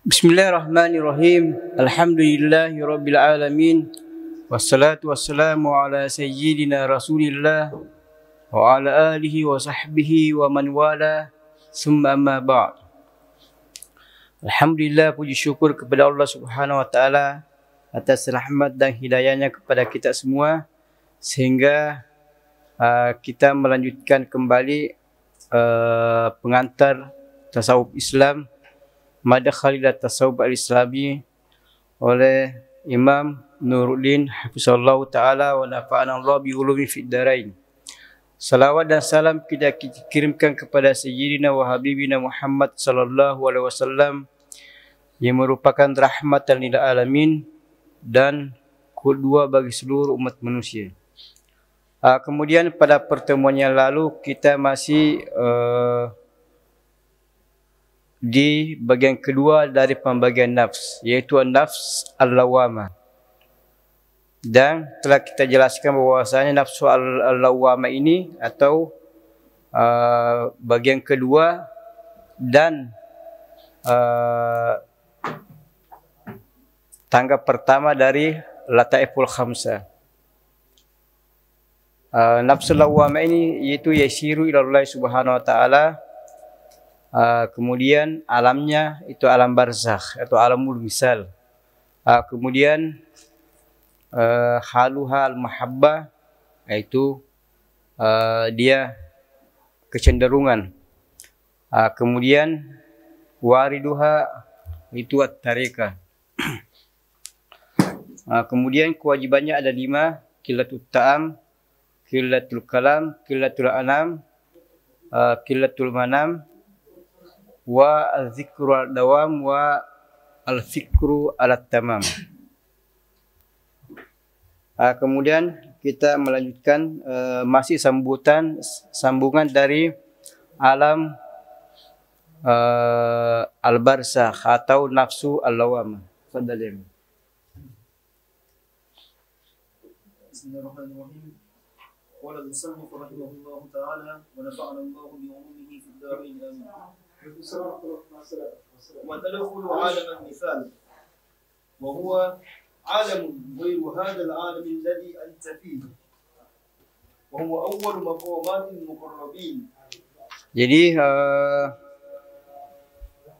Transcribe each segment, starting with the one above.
Bismillahirrahmanirrahim. Alhamdulillahirabbil alamin. Wassalatu wassalamu ala sayyidina Rasulillah wa ala alihi wa sahbihi wa man wala. Summa amma ba'd. Alhamdulillah, puji syukur kepada Allah Subhanahu wa taala atas rahmat dan hidayahnya kepada kita semua sehingga kita melanjutkan kembali pengantar tasawuf Islam, Madkhalilat Tasawuf Al-Islami oleh Imam Nuruddin Hafizahullah Ta'ala wa nafa'ana Allah bi ulumi fid darain. Salawat dan salam kita kirimkan kepada Sayyidina wa Habibina Muhammad sallallahu alaihi wasallam yang merupakan rahmatan lil alamin dan qudwah bagi seluruh umat manusia. Kemudian pada pertemuan yang lalu kita masih di bagian kedua dari pembagian nafs, yaitu nafs al-lawamah. Dan telah kita jelaskan bahwasanya nafsu al-lawamah ini atau bagian kedua dan tangga pertama dari lataiful khamsah. Nafsu al-lawamah ini yaitu yasiru ila Allah Subhanahu wa taala. Kemudian alamnya itu alam barzakh atau alamul misal. Kemudian haluha al-mahabbah, yaitu dia kecenderungan. Kemudian wariduha itu at-tariqah. Kemudian kewajibannya ada 5: qillatul ta'am, qillatul kalam, qillatul anam, qillatul manam, wa al-zikru al-dawam, wa al-fikru al-tamam. Kemudian kita melanjutkan masih sambungan dari alam al-barzakh atau nafsu al-lawamah. Fadhal. Bismillahirrahmanirrahim. Qala al-musannif rahimahullahu ta'ala wa nafa'ana Allahu bi 'ulumihi fid darain amin. وتدخل عالم المثال وهو عالم غير هذا العالم الذي أنت فيه وهو أول مقامات المقربين. Jadi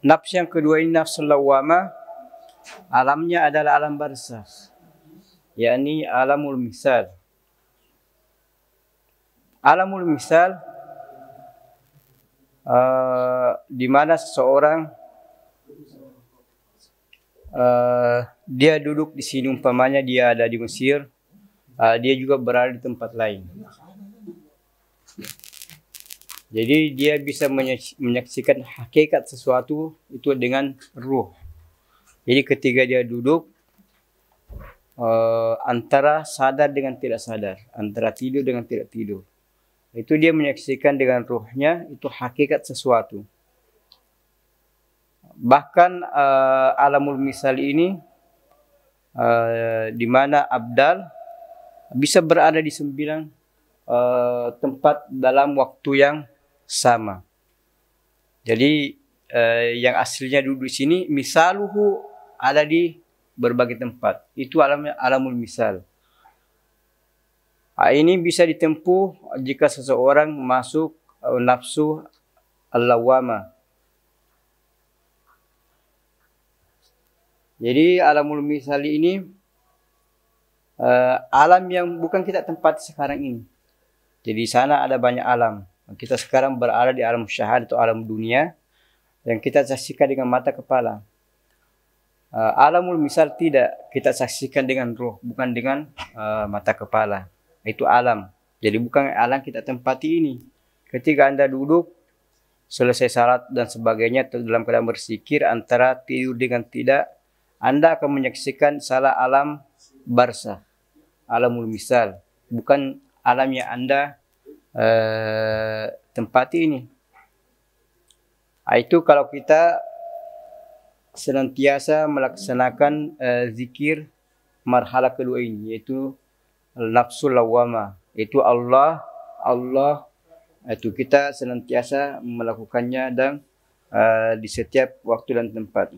nafs yang kedua ini nafsul lawamah, alamnya adalah alam barzakh, yakni alamul misal. Alamul misal di mana seseorang dia duduk di sini, umpamanya dia ada di Mesir, dia juga berada di tempat lain. Jadi dia bisa menyaksikan hakikat sesuatu itu dengan ruh. Jadi ketika dia duduk antara sadar dengan tidak sadar, antara tidur dengan tidak tidur, itu dia menyaksikan dengan ruhnya itu hakikat sesuatu. Bahkan alamul misal ini di mana abdal bisa berada di 9 tempat dalam waktu yang sama. Jadi yang aslinya duduk di sini, misaluhu ada di berbagai tempat. Itu alamul misal. Ini bisa ditempuh jika seseorang masuk nafsu al-lawamah. Jadi alamul misali ini alam yang bukan kita tempati sekarang ini. Jadi di sana ada banyak alam. Kita sekarang berada di alam syahad atau alam dunia yang kita saksikan dengan mata kepala. Alamul misal tidak kita saksikan dengan roh, bukan dengan mata kepala. Itu alam. Jadi bukan alam kita tempati ini. Ketika Anda duduk, selesai salat dan sebagainya dalam keadaan berzikir antara tidur dengan tidak, Anda akan menyaksikan salah alam barzakh, alamul misal, bukan alam yang Anda tempati ini. Itu kalau kita senantiasa melaksanakan zikir marhalah kedua ini, yaitu nafsul lawamah, itu Allah itu kita senantiasa melakukannya dan di setiap waktu dan tempat.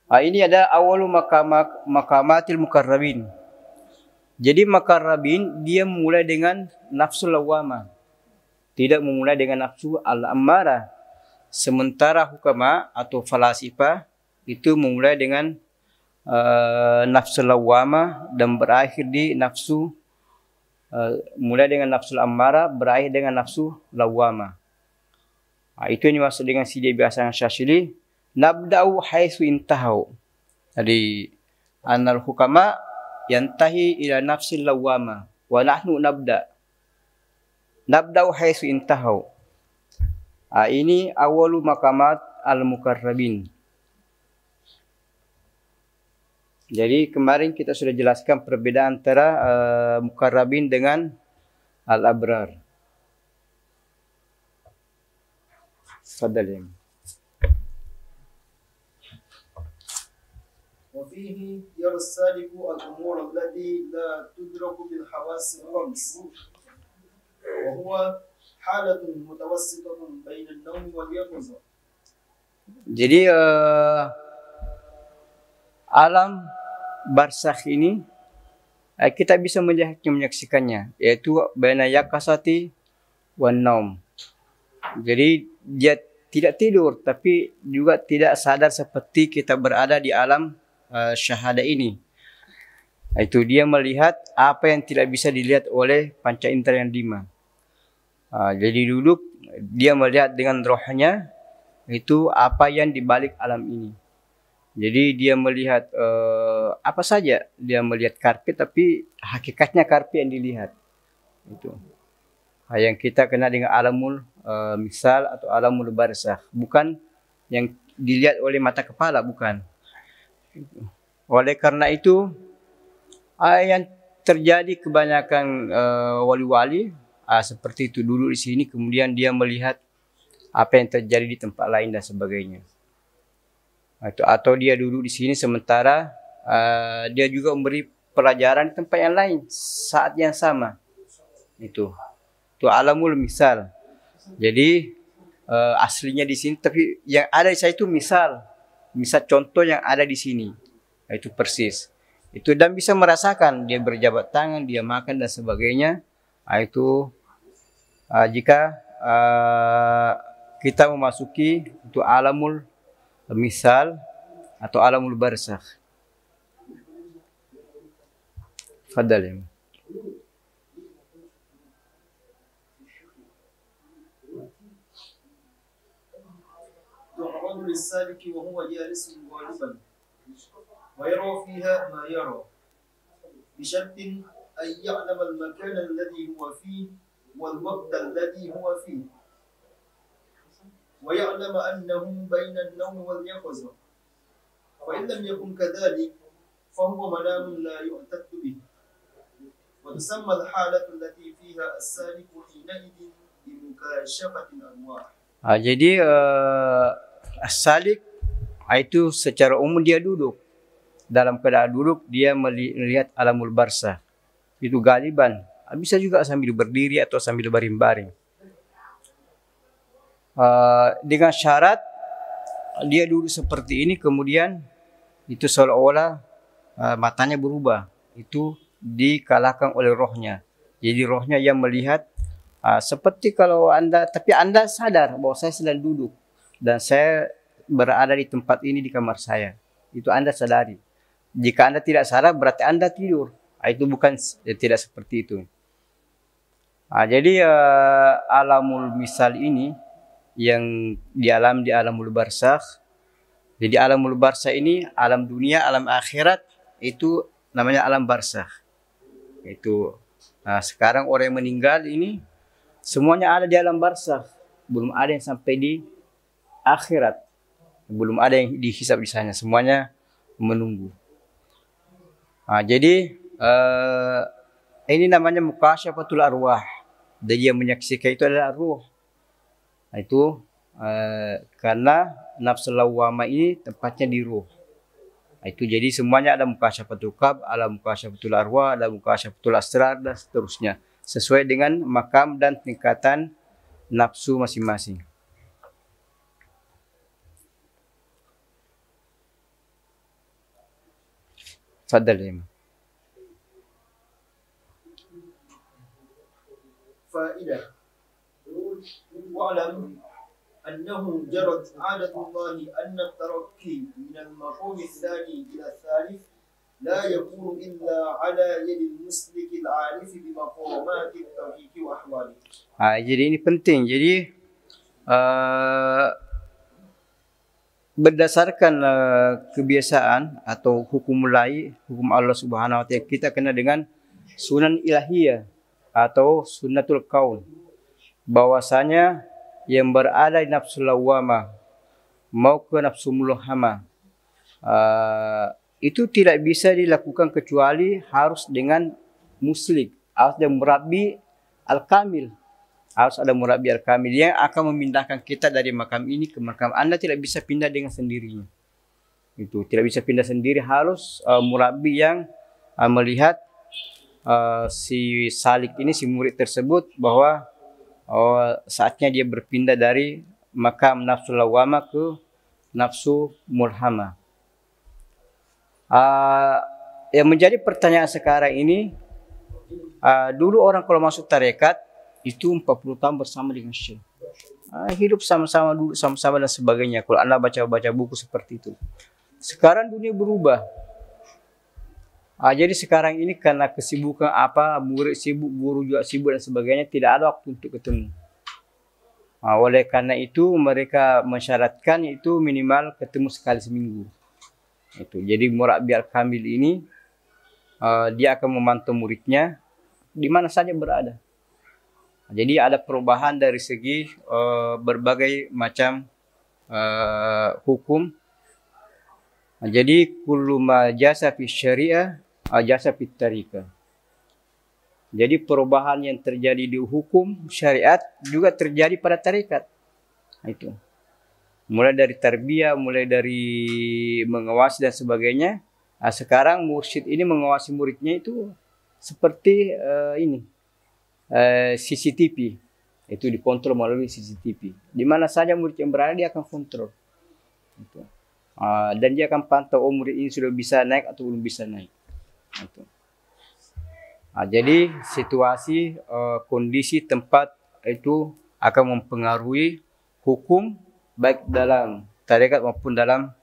Ini ada awalu makamatil mukarrabin. Jadi mukarrabin dia mulai dengan nafsu lawamah, tidak memulai dengan nafsu al-ammarah. Sementara hukama atau falasifah itu memulai dengan nafsu lawamah dan berakhir di nafsu mulai dengan nafsu ammarah, berakhir dengan nafsu lawamah. Itu yang dimaksud dengan sidi biasa Syashili, nabda'u haitsu intahau. Jadi annal hukama yantahi ila nafsil lawamah wa nahnu nabda'u haitsu intahau. Ini awalu makamat al-mukarrabin. Jadi kemarin kita sudah jelaskan perbedaan antara mukarrabin dengan al-abrar. Fadal. وفيه يرى السالك الأمور التي لا تدرك بالحواس الخمس وهو حالة متوسطة بين النوم واليقظة. Jadi alam barzakh ini kita bisa menyaksikannya, yaitu baina yaqasati wan naum. Jadi dia tidak tidur tapi juga tidak sadar seperti kita berada di alam syahada ini. Itu dia melihat apa yang tidak bisa dilihat oleh panca indera yang 5. Jadi duduk dia melihat dengan rohnya itu apa yang dibalik alam ini. Jadi dia melihat apa saja, dia melihat karpet tapi hakikatnya karpet yang dilihat. Itu yang kita kenal dengan alamul misal atau alamul barzakh, bukan yang dilihat oleh mata kepala, bukan. Oleh karena itu yang terjadi kebanyakan wali-wali seperti itu, duduk di sini kemudian dia melihat apa yang terjadi di tempat lain dan sebagainya. Atau dia duduk di sini sementara dia juga memberi pelajaran di tempat yang lain saat yang sama. Itu alamul misal. Jadi aslinya di sini tapi yang ada di saya itu misal contoh yang ada di sini. Itu persis. Itu dan bisa merasakan dia berjabat tangan, dia makan dan sebagainya. Itu jika kita memasuki itu alamul misal atau alamul barzakh. Fadal. تعرض للسالك وهو جالس غالبا ويرى فيها ما يرى بشرط أن يعلم المكان الذي هو فيه والوقت الذي هو فيه ويعلم أنه بين النوم واليقظة، وإن لم يكن كذلك فهو منام لا يعتد به، وتسمى الحالة التي فيها السالك حينئذ بمكاشفة الأرواح. Jadi as-salik itu secara umum dia duduk. Dalam keadaan duduk dia melihat alamul barzakh. Itu galiban. Bisa juga sambil berdiri atau sambil baring-baring. Dengan syarat dia duduk seperti ini kemudian itu seolah-olah matanya berubah. Itu dikalahkan oleh rohnya. Jadi rohnya yang melihat seperti kalau tapi anda sadar bahwa saya sedang duduk dan saya berada di tempat ini di kamar saya. Itu anda sadari. Jika anda tidak sadar berarti anda tidur. Itu bukan tidak seperti itu. Jadi alamul misal ini yang di alamul barzakh. Jadi alamul barzakh ini alam dunia, alam akhirat itu namanya alam barzakh. Itu sekarang orang yang meninggal ini semuanya ada di alam barzakh. Belum ada yang sampai di akhirat. Belum ada yang dihisab di sana. Semuanya menunggu. Jadi ini namanya mukasyafatul arwah. Jadi yang menyaksikan itu adalah ruh. Itu karena nafsu lawwamah ini tempatnya di ruh. Itu jadi semuanya ada mukasyafatul qalb, ada mukasyafatul arwah, ada mukasyafatul asrar dan seterusnya. Sesuai dengan makam dan tingkatan nafsu masing-masing. Tafadhal ya. فائدة واعلم أنه جرت عادة الله أن الترقي من المقام الثاني إلى الثالث لا يكون إلا على يد المسلك العارف بمقامات التوحيد وأحواله. Jadi ini penting. Jadi berdasarkan kebiasaan atau hukum mulai, hukum Allah Subhanahu wa taala, kita kena dengan sunan ilahiyah atau sunnatul kaun, bahwasanya yang berada di nafsu lawamah maupun nafsu mulhamah itu tidak bisa dilakukan kecuali harus dengan muslik, harus ada murabbi al-kamil. Harus ada murabbi al-kamil yang akan memindahkan kita dari makam ini ke makam. Anda tidak bisa pindah dengan sendirinya. Itu tidak bisa pindah sendiri, harus murabbi yang melihat si salik ini, si murid tersebut, bahwa saatnya dia berpindah dari makam nafsu lawamah ke nafsu mulhamah. Yang menjadi pertanyaan sekarang ini, dulu orang kalau masuk tarekat itu 40 tahun bersama dengan syekh, hidup sama-sama, duduk sama-sama dan sebagainya. Kalau Anda baca buku seperti itu. Sekarang dunia berubah. Jadi sekarang ini karena kesibukan murid sibuk, guru juga sibuk dan sebagainya, tidak ada waktu untuk ketemu. Oleh karena itu mereka mensyaratkan itu minimal ketemu sekali seminggu. Itu. Jadi murabbi al-kamil ini dia akan memantau muridnya di mana saja berada. Jadi ada perubahan dari segi berbagai macam hukum. Jadi kullu ma jasa fi syariah jasa fi tariqah. Jadi perubahan yang terjadi di hukum syariat juga terjadi pada tarekat. Itu. Mulai dari tarbiyah, mulai dari mengawasi dan sebagainya. Sekarang mursyid ini mengawasi muridnya itu seperti CCTV. Itu dikontrol melalui CCTV. Di mana saja murid yang berada dia akan kontrol. Itu. Dan dia akan pantau murid ini sudah bisa naik atau belum bisa naik. Itu. Jadi situasi, kondisi tempat itu akan mempengaruhi hukum baik dalam tarekat maupun dalam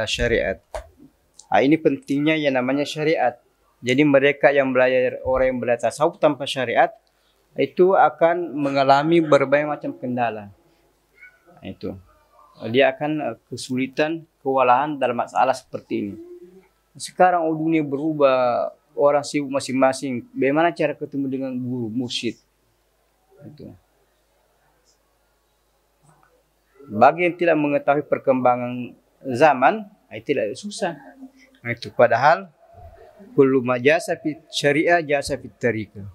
syariat. Ini pentingnya yang namanya syariat. Jadi mereka yang belajar, orang yang belajar tasawuf tanpa syariat itu akan mengalami berbagai macam kendala. Itu. Dia akan kesulitan, kewalahan dalam masalah seperti ini. Sekarang dunia berubah, orang sibuk masing-masing. Bagaimana cara ketemu dengan guru, mursyid? Itu. Bagi yang tidak mengetahui perkembangan zaman, tidak susah. Itu padahal kullu ma jasa fi syariah jasa fi tariqah.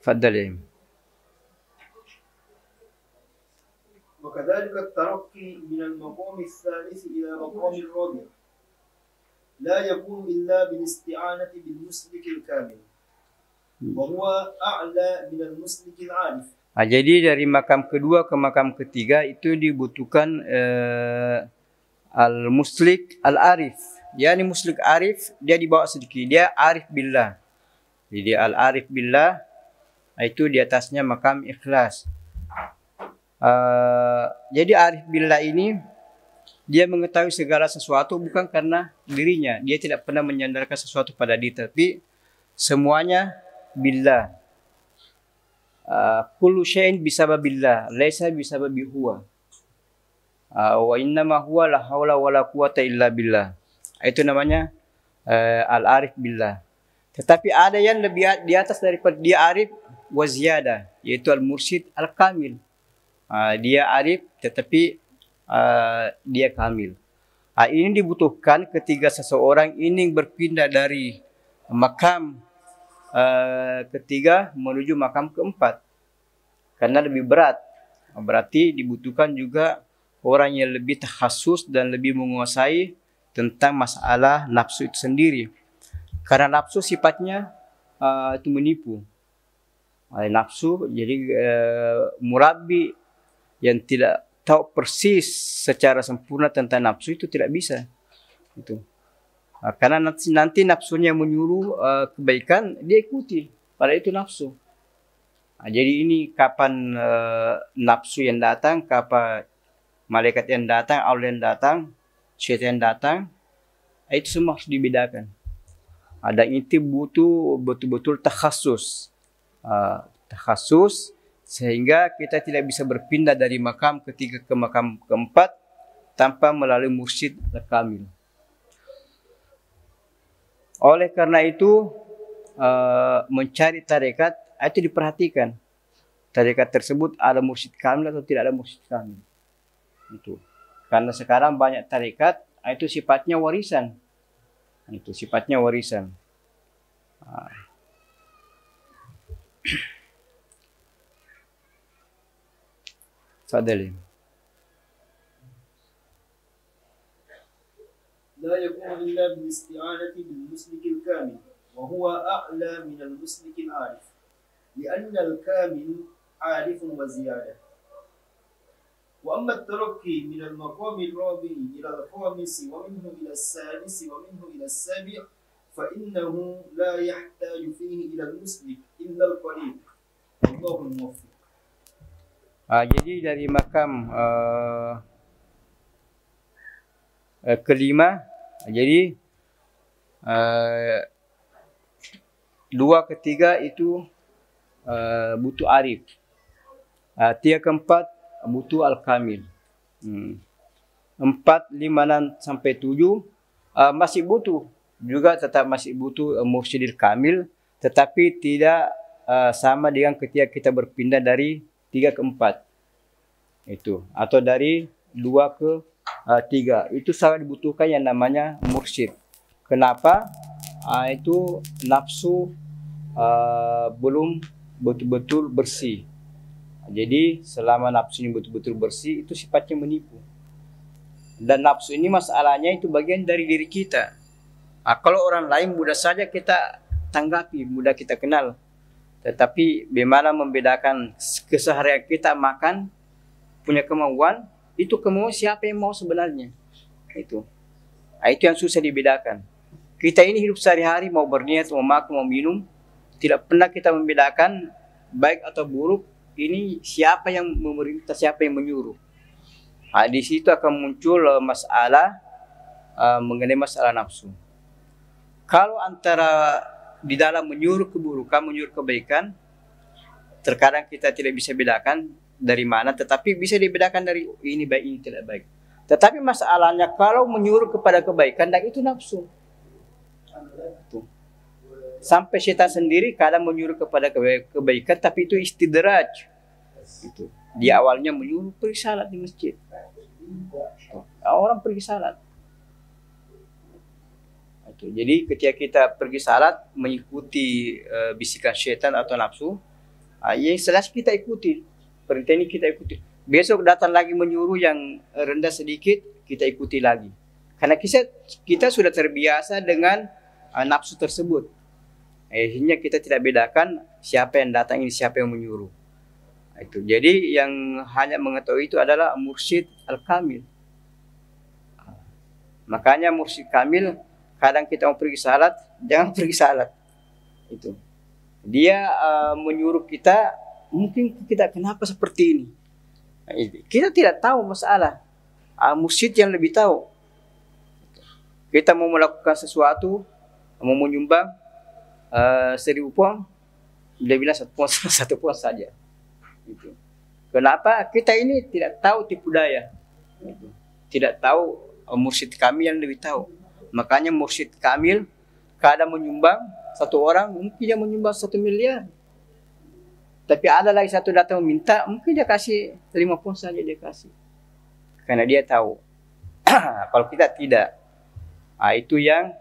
Fadhal ya. وكذلك الترقي من المقام الثالث إلى مقام الرابع لا يكون إلا بالاستعانة بالمسلك الكامل وهو أعلى من المسلك العارف. Jadi dari makam kedua ke makam ketiga itu dibutuhkan al-muslik al-arif. Yani muslik arif dia dibawa sedikit, dia arif billah. Jadi al-arif billah itu di atasnya makam ikhlas. Jadi arif billah ini dia mengetahui segala sesuatu bukan karena dirinya, dia tidak pernah menyandarkan sesuatu pada diri, tapi semuanya billah. Kullu syai'in bisababillah, laisa bisababi huwa. Wa innama huwa la haula wala quwata illa billah. Itu namanya al-arif billah. Tetapi ada yang lebih di atas daripada dia arif wa ziyada, yaitu al-mursyid al-kamil. Dia arif tetapi dia kamil. Ini dibutuhkan ketika seseorang ingin berpindah dari makam ketiga menuju makam keempat, karena lebih berat. Berarti dibutuhkan juga orang yang lebih takhasus dan lebih menguasai tentang masalah nafsu itu sendiri. Karena nafsu sifatnya itu menipu. Nafsu jadi murabbi yang tidak tahu persis secara sempurna tentang nafsu itu tidak bisa. Itu. Karena nanti nafsunya menyuruh kebaikan, dia ikuti. Padahal itu nafsu. Jadi ini kapan nafsu yang datang, kapan malaikat yang datang, Allah yang datang, syaitan yang datang, itu semua harus dibedakan. Dan itu butuh betul-betul takhasus. Takhasus sehingga kita tidak bisa berpindah dari makam ketiga ke makam keempat tanpa melalui mursyid kamil. Oleh karena itu mencari tarekat itu diperhatikan. Tarekat tersebut ada mursyid kamil atau tidak ada mursyid kamil. Itu. Karena sekarang banyak tarekat itu sifatnya warisan. Itu sifatnya warisan. Fadali. لا يكون إلا بالاستعانة بالمسلك الكامل وهو أعلى من المسلك العارف لأن الكامل عارف وزيادة. وأما الترقي من المقام الرابع إلى الخامس ومنه إلى السادس ومنه إلى السابع فإنه لا يحتاج فيه إلى المسلك إلا القليل والله الموفق. Jadi dari makam kelima, jadi 2 ke 3 itu butuh arif. 3 ke 4 butuh al-kamil. 4, 5, 6 sampai 7 masih butuh. Juga tetap masih butuh mursyidil kamil, tetapi tidak sama dengan ketika kita berpindah dari 3 ke 4. Itu. Atau dari 2 ke 3. Itu sangat dibutuhkan yang namanya mursyid. Kenapa? Itu nafsu belum betul-betul bersih. Jadi selama nafsu ini betul-betul bersih, itu sifatnya menipu. Dan nafsu ini masalahnya itu bagian dari diri kita. Kalau orang lain mudah saja kita tanggapi, mudah kita kenal. Tetapi bagaimana membedakan keseharian kita makan, punya kemauan, itu kemauan siapa yang mau sebenarnya. Itu yang susah dibedakan. Kita ini hidup sehari-hari mau berniat, mau makan, mau minum, tidak pernah kita membedakan baik atau buruk. Ini siapa yang memerintah, siapa yang menyuruh. Di situ akan muncul masalah mengenai masalah nafsu. Kalau antara di dalam menyuruh keburukan, menyuruh kebaikan, terkadang kita tidak bisa bedakan dari mana, tetapi bisa dibedakan dari ini baik, ini tidak baik. Tetapi masalahnya kalau menyuruh kepada kebaikan, dan itu nafsu. Sampai syaitan sendiri kadang menyuruh kepada kebaikan, tapi itu istidraj. Itu. Di awalnya menyuruh pergi salat di masjid. Orang pergi salat. Jadi ketika kita pergi salat mengikuti bisikan syaitan atau nafsu, yang jelas kita ikuti. Perintah ini kita ikuti. Besok datang lagi menyuruh yang rendah sedikit, kita ikuti lagi. Karena kita sudah terbiasa dengan nafsu tersebut. Akhirnya kita tidak bedakan siapa yang datang ini, siapa yang menyuruh. Itu. Jadi yang hanya mengetahui itu adalah mursyid al-kamil. Makanya mursyid kamil, kadang kita mau pergi salat, jangan pergi salat. Itu. Dia menyuruh kita, mungkin kita kenapa seperti ini. Kita tidak tahu masalah. Mursyid yang lebih tahu. Kita mau melakukan sesuatu, mau menyumbang 1000 puang, dia bilang 1 puang saja. Gitu. Kenapa? Kita ini tidak tahu tipu daya. Gitu. Tidak tahu mursyid kami yang lebih tahu. Makanya mursyid kamil kadang menyumbang 1 orang, mungkin dia menyumbang 1 miliar. Tapi ada lagi satu datang meminta, mungkin dia kasih 5 puang saja dia kasih. Karena dia tahu. Kalau kita tidak. Itu yang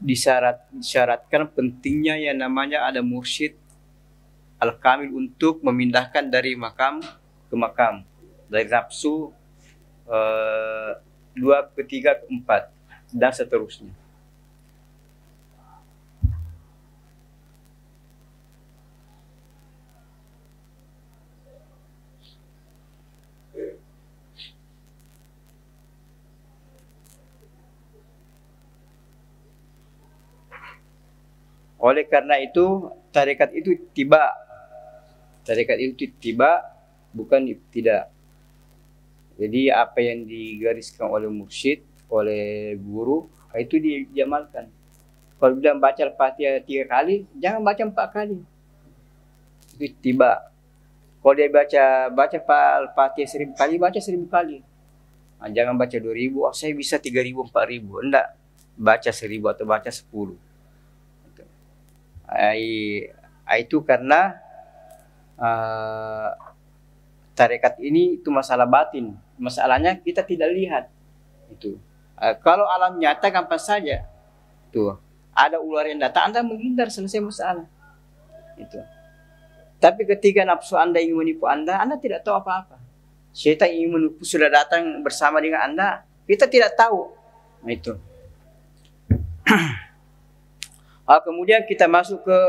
disyaratkan pentingnya yang namanya ada mursyid al-kamil untuk memindahkan dari makam ke makam, dari nafsu 2 ke 3 ke 4 dan seterusnya. Oleh karena itu tarekat itu tiba. Tarekat itu tiba, bukan tidak. Jadi apa yang digariskan oleh mursyid, oleh guru, itu diamalkan. Kalau bilang baca Al-Fatihah 3 kali, jangan baca 4 kali. Itu tiba. Kalau dia baca Al-Fatihah 1000 kali, baca 1000 kali. Nah, jangan baca 2000, oh saya bisa 3000, 4000. Enggak. Baca 1000 atau baca 10. Itu karena tarekat ini itu masalah batin. Masalahnya kita tidak lihat. Itu. Kalau alam nyata gampang saja. Tuh, ada ular yang datang, Anda menghindar, selesai masalah. Itu. Tapi ketika nafsu Anda ingin menipu Anda tidak tahu apa-apa. Syaitan ingin menipu sudah datang bersama dengan Anda, kita tidak tahu. Nah, itu. Kemudian kita masuk ke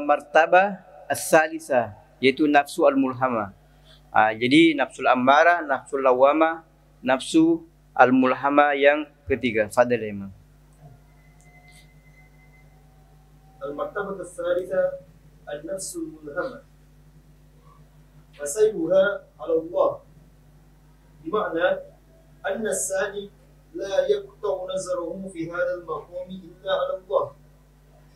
martabah as-salisah, yaitu nafsu al-mulhamah. Jadi nafsul ammarah, nafsul lawamah, nafsu al-mulhamah yang ketiga. Fadhil Imam. Al-martabah as-salisah النفس الملهمة وسيرها على الله بمعنى أن السالك لا يقطع نظره في هذا المقام إلا على الله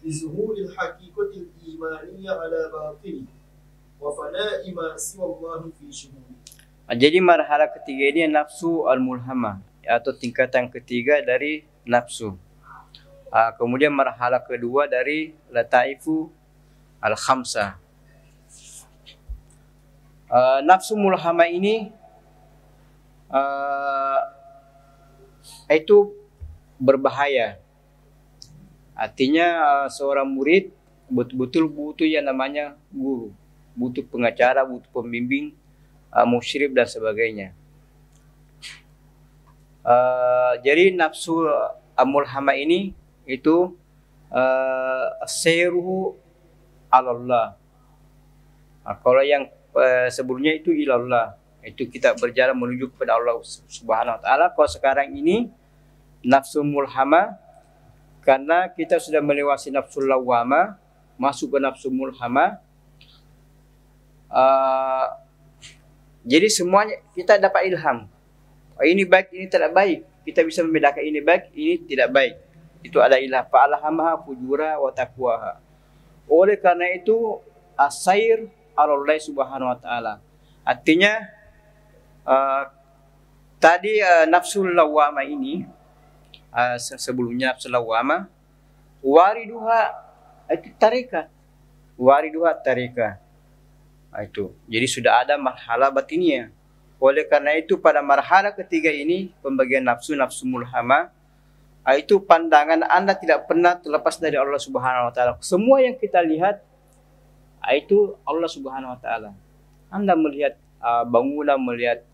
لظهور الحقيقة الإيمانية على باطنه وفناء ما سوى الله في شموله. Jadi marhala ketiga ini nafsu al-mulhamah atau tingkatan ketiga dari nafsu. Kemudian marhala kedua dari lataifu al-khamsah. Nafsu mulhamah ini itu berbahaya. Artinya seorang murid betul-betul butuh yang namanya guru, butuh pengacara, butuh pembimbing, musyrif dan sebagainya. Jadi nafsu mulhamah ini itu sayruhu Allah. Kalau yang sebelumnya itu ilallah, itu kita berjalan menuju kepada Allah Subhanahu wa taala. Kalau sekarang ini nafsu mulhamah, karena kita sudah melewati nafsu lawamah, masuk ke nafsu mulhamah. Jadi semuanya kita dapat ilham. Ini baik, ini tidak baik. Kita bisa membedakan ini baik, ini tidak baik. Itu ada ilham. Fa'alhamaha fujura wa taqwaha. Oleh karena itu asair Allah Subhanahu wa taala. Artinya tadi nafsul lawamah ini sebelumnya nafsul lawamah wariduha itu tarekat. Wariduha tarekat. Itu. Jadi sudah ada marhala batinnya. Oleh karena itu pada marhala ketiga ini pembagian nafsu mulhamah, itu pandangan Anda tidak pernah terlepas dari Allah Subhanahu wa taala. Semua yang kita lihat itu Allah Subhanahu wa taala. Anda melihat bangunan, melihat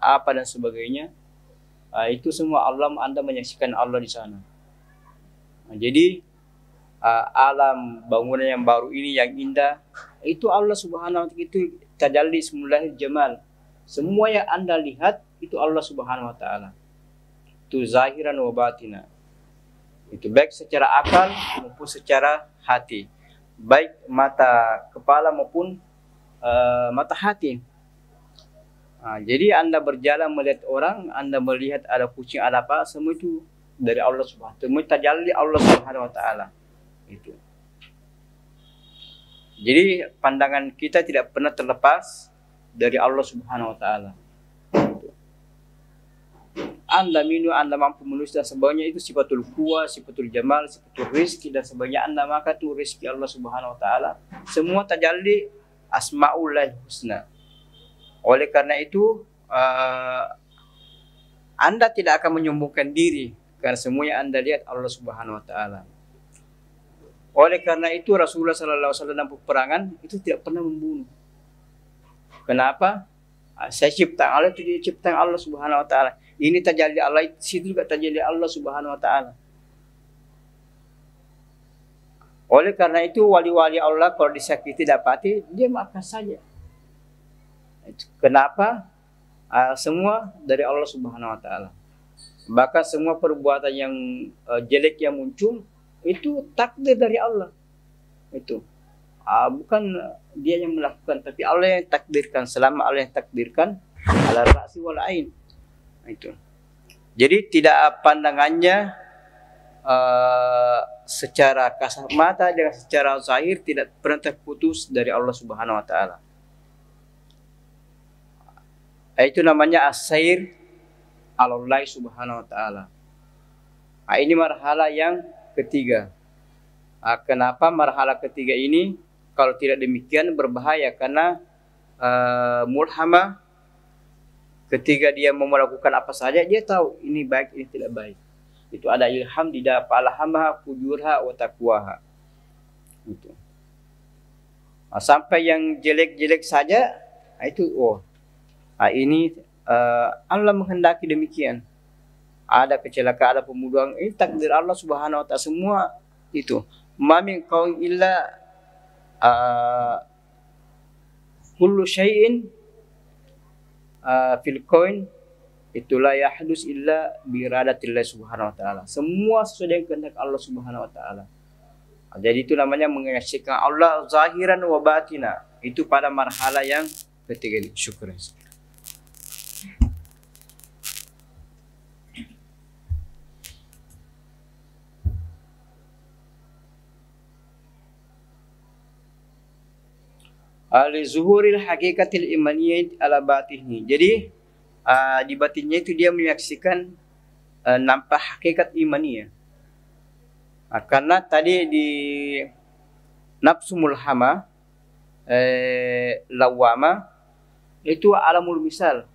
apa dan sebagainya, itu semua Allah, Anda menyaksikan Allah di sana. Jadi alam bangunan yang baru ini yang indah, itu Allah Subhanahu wa taala, itu tajalli ismullahil jamal. Semua yang Anda lihat itu Allah Subhanahu wa taala. Itu zahiran wa batina. Itu baik secara akal maupun secara hati, baik mata kepala maupun mata hati. Jadi Anda berjalan melihat orang, Anda melihat ada kucing, ada apa, semua itu dari Allah Subhanahu wa taala. Semua tajalli Allah Subhanahu wa taala. Itu. Jadi pandangan kita tidak pernah terlepas dari Allah Subhanahu wa taala. Anda minum, Anda mampu menulis dan sebagainya, itu sifatul quwa, sifatul jamal, sifatul rizki dan sebagainya. Anda makan itu rizki Allah Subhanahu wa taala. Semua tajalli asmaullahil husna. Oleh karena itu Anda tidak akan menyombongkan diri karena semua yang Anda lihat Allah Subhanahu wa taala. Oleh karena itu Rasulullah sallallahu alaihi wasallam dalam peperangan itu tidak pernah membunuh. Kenapa? Saya ciptaan Allah itu dia ciptaan Allah Subhanahu wa taala. Ini tajalli Allah, situ juga tajalli Allah Subhanahu wa taala. Oleh karena itu wali-wali Allah kalau disakiti dapati, dia maafkan saja. Kenapa? Semua dari Allah Subhanahu wa taala. Bahkan semua perbuatan yang jelek yang muncul itu takdir dari Allah. Itu. Bukan dia yang melakukan, tapi Allah yang takdirkan. Selama Allah yang takdirkan, ala ra'si wal ain. Itu. Jadi tidak pandangannya secara kasat mata dengan secara zahir tidak pernah terputus dari Allah Subhanahu wa taala. Itu namanya as-sair Allah Subhanahu wa taala. Ini marhala yang ketiga. Kenapa marhala ketiga ini? Kalau tidak demikian berbahaya, karena mulhamah ketika dia mau melakukan apa saja dia tahu ini baik, ini tidak baik. Itu ada ilham di dalam alhamha fujurha wa taqwaha. Itu. Sampai yang jelek-jelek saja itu ini Allah menghendaki demikian. Ada kecelakaan, ada pembunuhan, ini takdir Allah Subhanahu wa taala semua itu. Ma min qaulin illa kullu syai'in fil kaun itulah yahdus illa bi iradatillah Subhanahu wa taala. Semua sesuai dengan kehendak Allah Subhanahu wa taala. Jadi itu namanya menyaksikan Allah zahiran wa batina. Itu pada marhala yang ketiga ini. Syukur. Zuhuril hakikatil imaniyah ala batihni. Jadi di batinnya itu dia menyaksikan nampak hakikat imaniyah. Karena tadi di nafsu mulhama lawama itu alamul misal.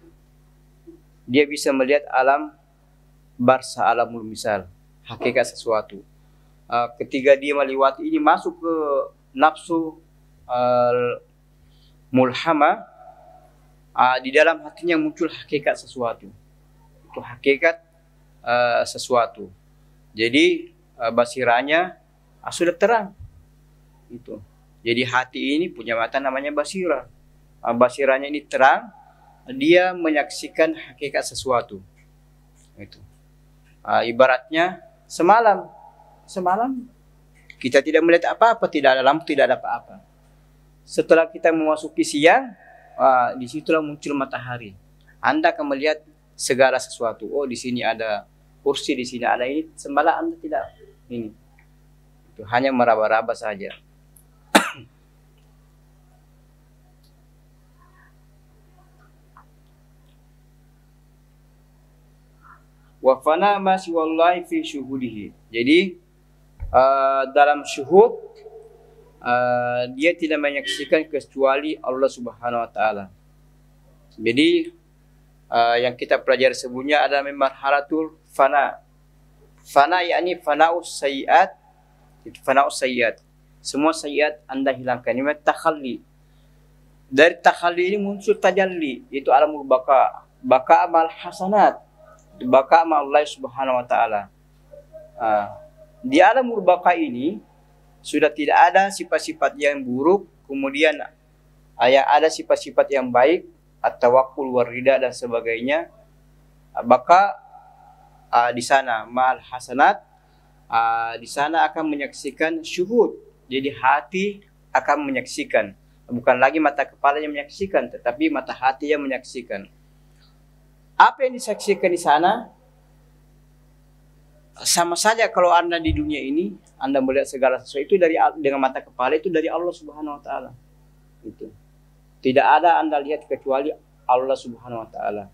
Dia bisa melihat alam barsa, alamul misal, hakikat sesuatu. Ketika dia melewati ini masuk ke nafsu mulhama, di dalam hatinya muncul hakikat sesuatu. Itu hakikat sesuatu. Jadi basiranya sudah terang. Itu. Jadi hati ini punya mata namanya basirah. Basiranya ini terang, dia menyaksikan hakikat sesuatu. Itu. Ibaratnya semalam kita tidak melihat apa-apa, tidak ada lampu, tidak ada apa-apa. Setelah kita memasuki siang, disitulah muncul matahari. Anda akan melihat segala sesuatu. Oh, di sini ada kursi, di sini ada ini. Sembala Anda tidak ini. Itu hanya meraba-raba saja. Wa fana ma siwallahi fi syuhudihi. Jadi dalam syuhud dia tidak menyaksikan kecuali Allah Subhanahu wa taala. Jadi yang kita pelajari sebelumnya ada marhalatul fana. Fana yakni fana'us sayyiat. Itu fana'us sayyiat. Semua sayyiat Anda hilangkan. Ini takhalli. Dari takhalli ini muncul tajalli, itu alamul baqa. Baqa mal hasanat. Baqa ma Allah Subhanahu wa taala. Di alamul baqa ini sudah tidak ada sifat-sifat yang buruk, kemudian ada sifat-sifat yang baik, at-tawakkul warida dan sebagainya. Maka di sana ma'al hasanat, di sana akan menyaksikan syuhud. Jadi hati akan menyaksikan, bukan lagi mata kepala yang menyaksikan, tetapi mata hati yang menyaksikan. Apa yang disaksikan di sana sama saja kalau Anda di dunia ini Anda melihat segala sesuatu itu dengan mata kepala, itu dari Allah Subhanahu wa taala. Itu. Tidak ada Anda lihat kecuali Allah Subhanahu wa taala.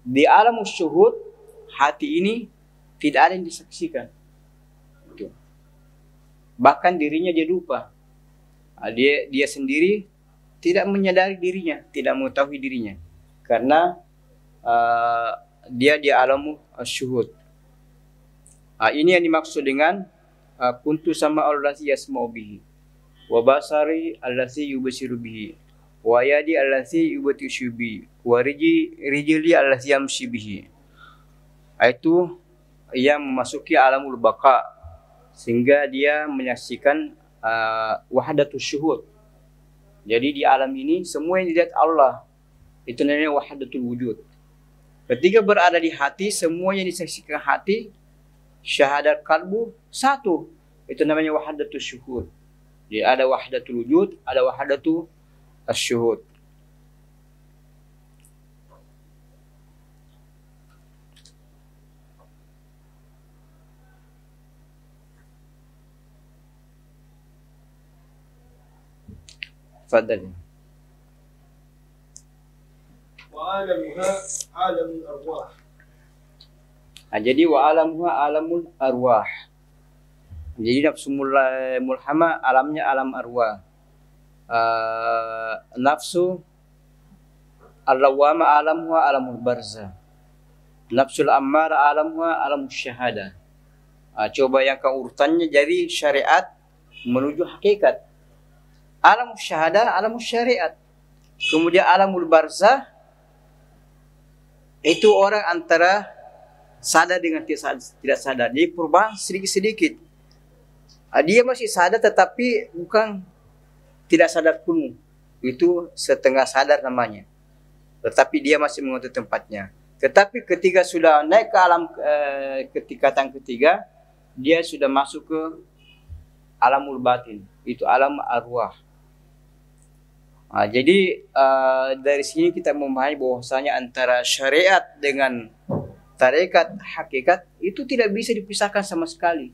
Di alam syuhud, hati ini tidak ada yang disaksikan. Itu. Bahkan dirinya dia lupa. Dia sendiri tidak menyadari dirinya, tidak mengetahui dirinya. Karena dia di alam syuhud. Ini yang dimaksud dengan kuntu sama allazi yasma'u bihi wa basari allazi yubsiru bihi wa yadi allazi yubtishu bihi wa rijli allazi yamshi bihi. Itu yang memasuki alamul baqa sehingga dia menyaksikan wahdatus syuhud. Jadi di alam ini semua yang dilihat Allah, itu namanya wahdatul wujud. Ketika berada di hati, semua yang disaksikan hati, syahadat kalbu satu, itu namanya wahdatus syuhud. Jadi ada wahdatul wujud, ada wahdatul asyuhud. Fadal. وعالمها عالم الأرواح. Jadi wa alamuha alamul arwah. Jadi nafsu mulhama alamnya alam arwah. Nafsu al-lawwama alamuha alamul barzah. Nafsul ammara alamuha alamul syahada. Coba yang urutannya dari syariat menuju hakikat. Alamul syahada, alamul syariat. Kemudian alamul barzah itu orang antara sadar dengan tidak sadar. Jadi perubahan sedikit-sedikit. Dia masih sadar tetapi bukan tidak sadar penuh. Itu setengah sadar namanya. Tetapi dia masih mengerti tempatnya. Tetapi ketika sudah naik ke alam ketingkatan ketiga, dia sudah masuk ke alamul batin. Itu alam arwah. Jadi dari sini kita memahami bahwasanya antara syariat dengan tarekat hakikat itu tidak bisa dipisahkan sama sekali.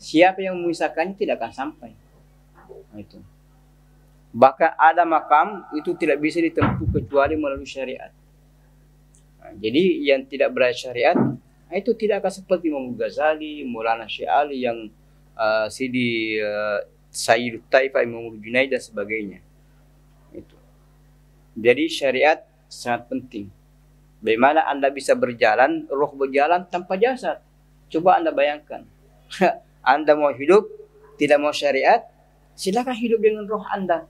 Siapa yang memisahkannya tidak akan sampai. Itu. Bahkan ada makam itu tidak bisa ditempuh kecuali melalui syariat. Jadi yang tidak bersyariat itu tidak akan seperti Imam Ghazali, Maulana Syekh Ali yang Sidi Sayyid Taifah, Imam Junaid dan sebagainya. Itu. Jadi syariat sangat penting. Bagaimana Anda bisa berjalan, roh berjalan tanpa jasad? Coba Anda bayangkan. Anda mau hidup, tidak mau syariat, silakan hidup dengan roh Anda.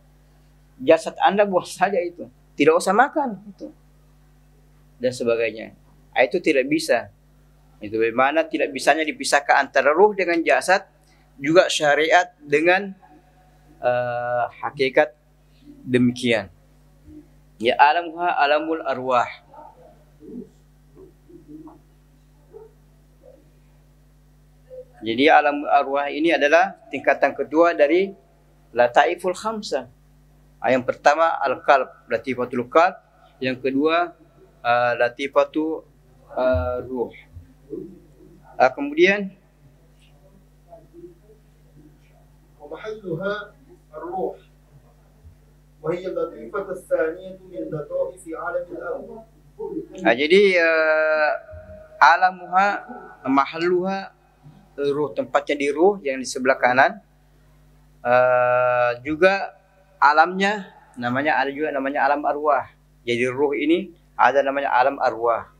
Jasad Anda buang saja itu. Tidak usah makan. Itu. Dan sebagainya. Itu tidak bisa. Itu bagaimana tidak bisanya dipisahkan antara ruh dengan jasad, juga syariat dengan hakikat demikian. Ya alamuha alamul arwah. Jadi alam arwah ini adalah tingkatan kedua dari lataiful khamsah. Yang pertama al-qalb, latifatul qalb. Yang kedua latifatu ruh. Kemudian ومحلها الروح وهي اللطيفة الثانية من لطائف عالم الأرض. Jadi alamuha mahalluha ruh, tempatnya di ruh yang di sebelah kanan. Juga alamnya ada juga namanya alam arwah. Jadi ruh ini ada namanya alam arwah.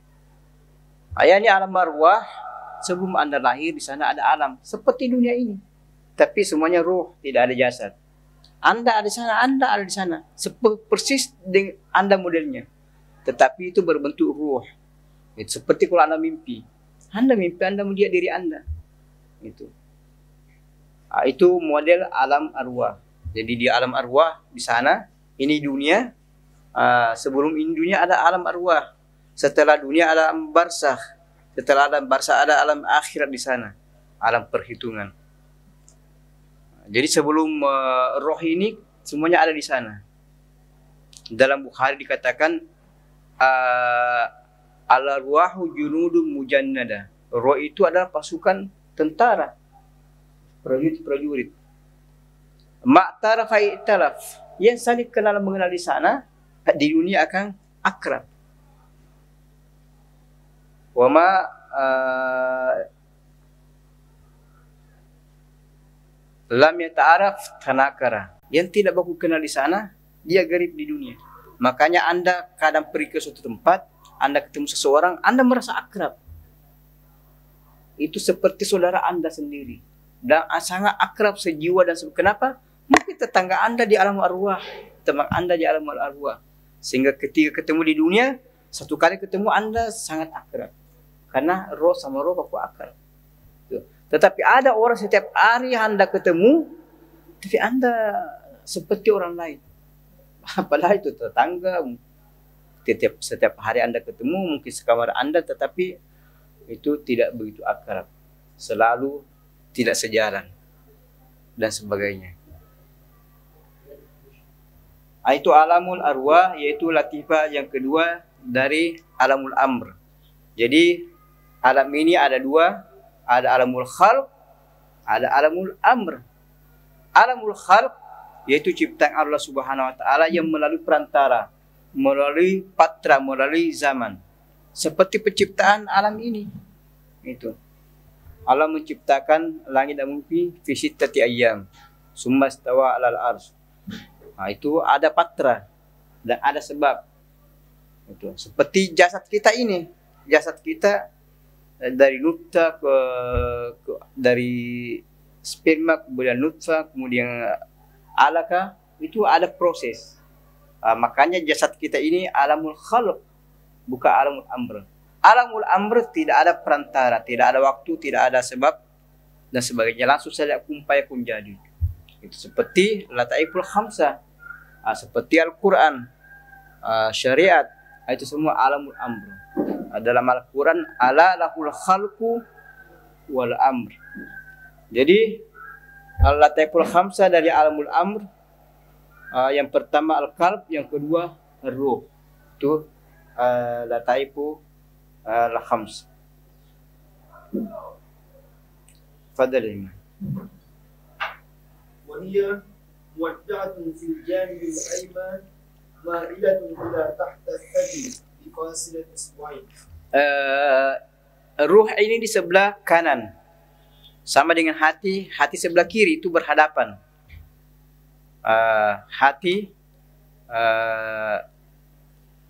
Ini alam arwah, sebelum Anda lahir di sana ada alam seperti dunia ini. Tapi semuanya ruh, tidak ada jasad. Anda ada di sana, Anda ada di sana. Persis dengan Anda modelnya. Tetapi itu berbentuk ruh. Itu seperti kalau Anda mimpi. Anda mimpi, Anda melihat diri Anda. Itu model alam arwah. Jadi di alam arwah di sana, ini dunia. Sebelum ini dunia ada alam arwah. Setelah dunia ada alam barzakh. Setelah alam barzakh ada alam akhirat di sana. Alam perhitungan. Jadi sebelum roh ini semuanya ada di sana. Dalam Bukhari dikatakan al-arwahu junudun mujannada. Roh itu adalah pasukan tentara, prajurit. Ma'tara fa'italaf. Yang saling kenal mengenal di sana, di dunia akan akrab. Wama lam yata'araf tanakara. Yang tidak baku kenal di sana, dia garib di dunia. Makanya Anda kadang pergi ke suatu tempat, Anda ketemu seseorang, Anda merasa akrab. Itu seperti saudara Anda sendiri. Dan sangat akrab sejiwa dan kenapa? Mungkin tetangga Anda di alam arwah, teman Anda di alam arwah. Sehingga ketika ketemu di dunia, satu kali ketemu Anda sangat akrab. Karena roh sama roh baku akrab. Tetapi ada orang setiap hari Anda ketemu, tapi Anda seperti orang lain. Apalagi itu tetangga. Setiap hari Anda ketemu, mungkin sekamar Anda, tetapi itu tidak begitu akrab. Selalu tidak sejalan. Dan sebagainya. Itu alamul arwah, yaitu latifah yang kedua dari alamul amr. Jadi alam ini ada dua, ada alamul khalq, ada alamul amr. Alamul khalq yaitu ciptaan Allah Subhanahu wa taala yang melalui perantara, melalui patra, melalui zaman. Seperti penciptaan alam ini. Itu. Allah menciptakan langit dan bumi fi sittati ayyam. Summa istawa 'alal arsy. Nah, itu ada patra dan ada sebab. Itu seperti jasad kita ini. Jasad kita dari nutfah dari sperma, kemudian nutfah, kemudian alaka, itu ada proses. Makanya jasad kita ini alamul khalq, bukan alamul amr. Alamul amr tidak ada perantara, tidak ada waktu, tidak ada sebab dan sebagainya, langsung saja kun fayakun jadi. Itu seperti lataiful khamsah, seperti Al-Quran, syariat, itu semua alamul amr. Dalam Al-Quran, ala lahul khalqu wal amr. Jadi lataiful khamsah dari alamul amr, yang pertama al-qalb, yang kedua ar-ruh. Itu lataifu al-khams. Fadal. وهي مودعة في الجانب الأيمن مائلة إلى تحت الثدي بفاصلة أسبوعين. Ruh ini di sebelah kanan, sama dengan hati. Hati sebelah kiri itu berhadapan. Hati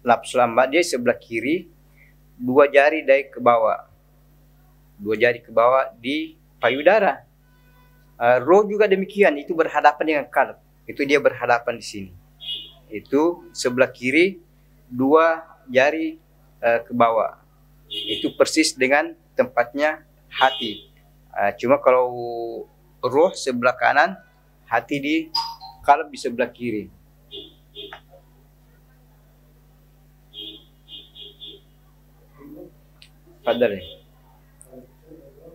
nafsu lambat dia sebelah kiri, dua jari dari ke bawah, dua jari ke bawah di payudara. Roh juga demikian, itu berhadapan dengan qalb. Itu dia berhadapan di sini. Itu sebelah kiri, dua jari ke bawah. Itu persis dengan tempatnya hati. Cuma kalau roh sebelah kanan, hati di qalb di sebelah kiri. Fadal.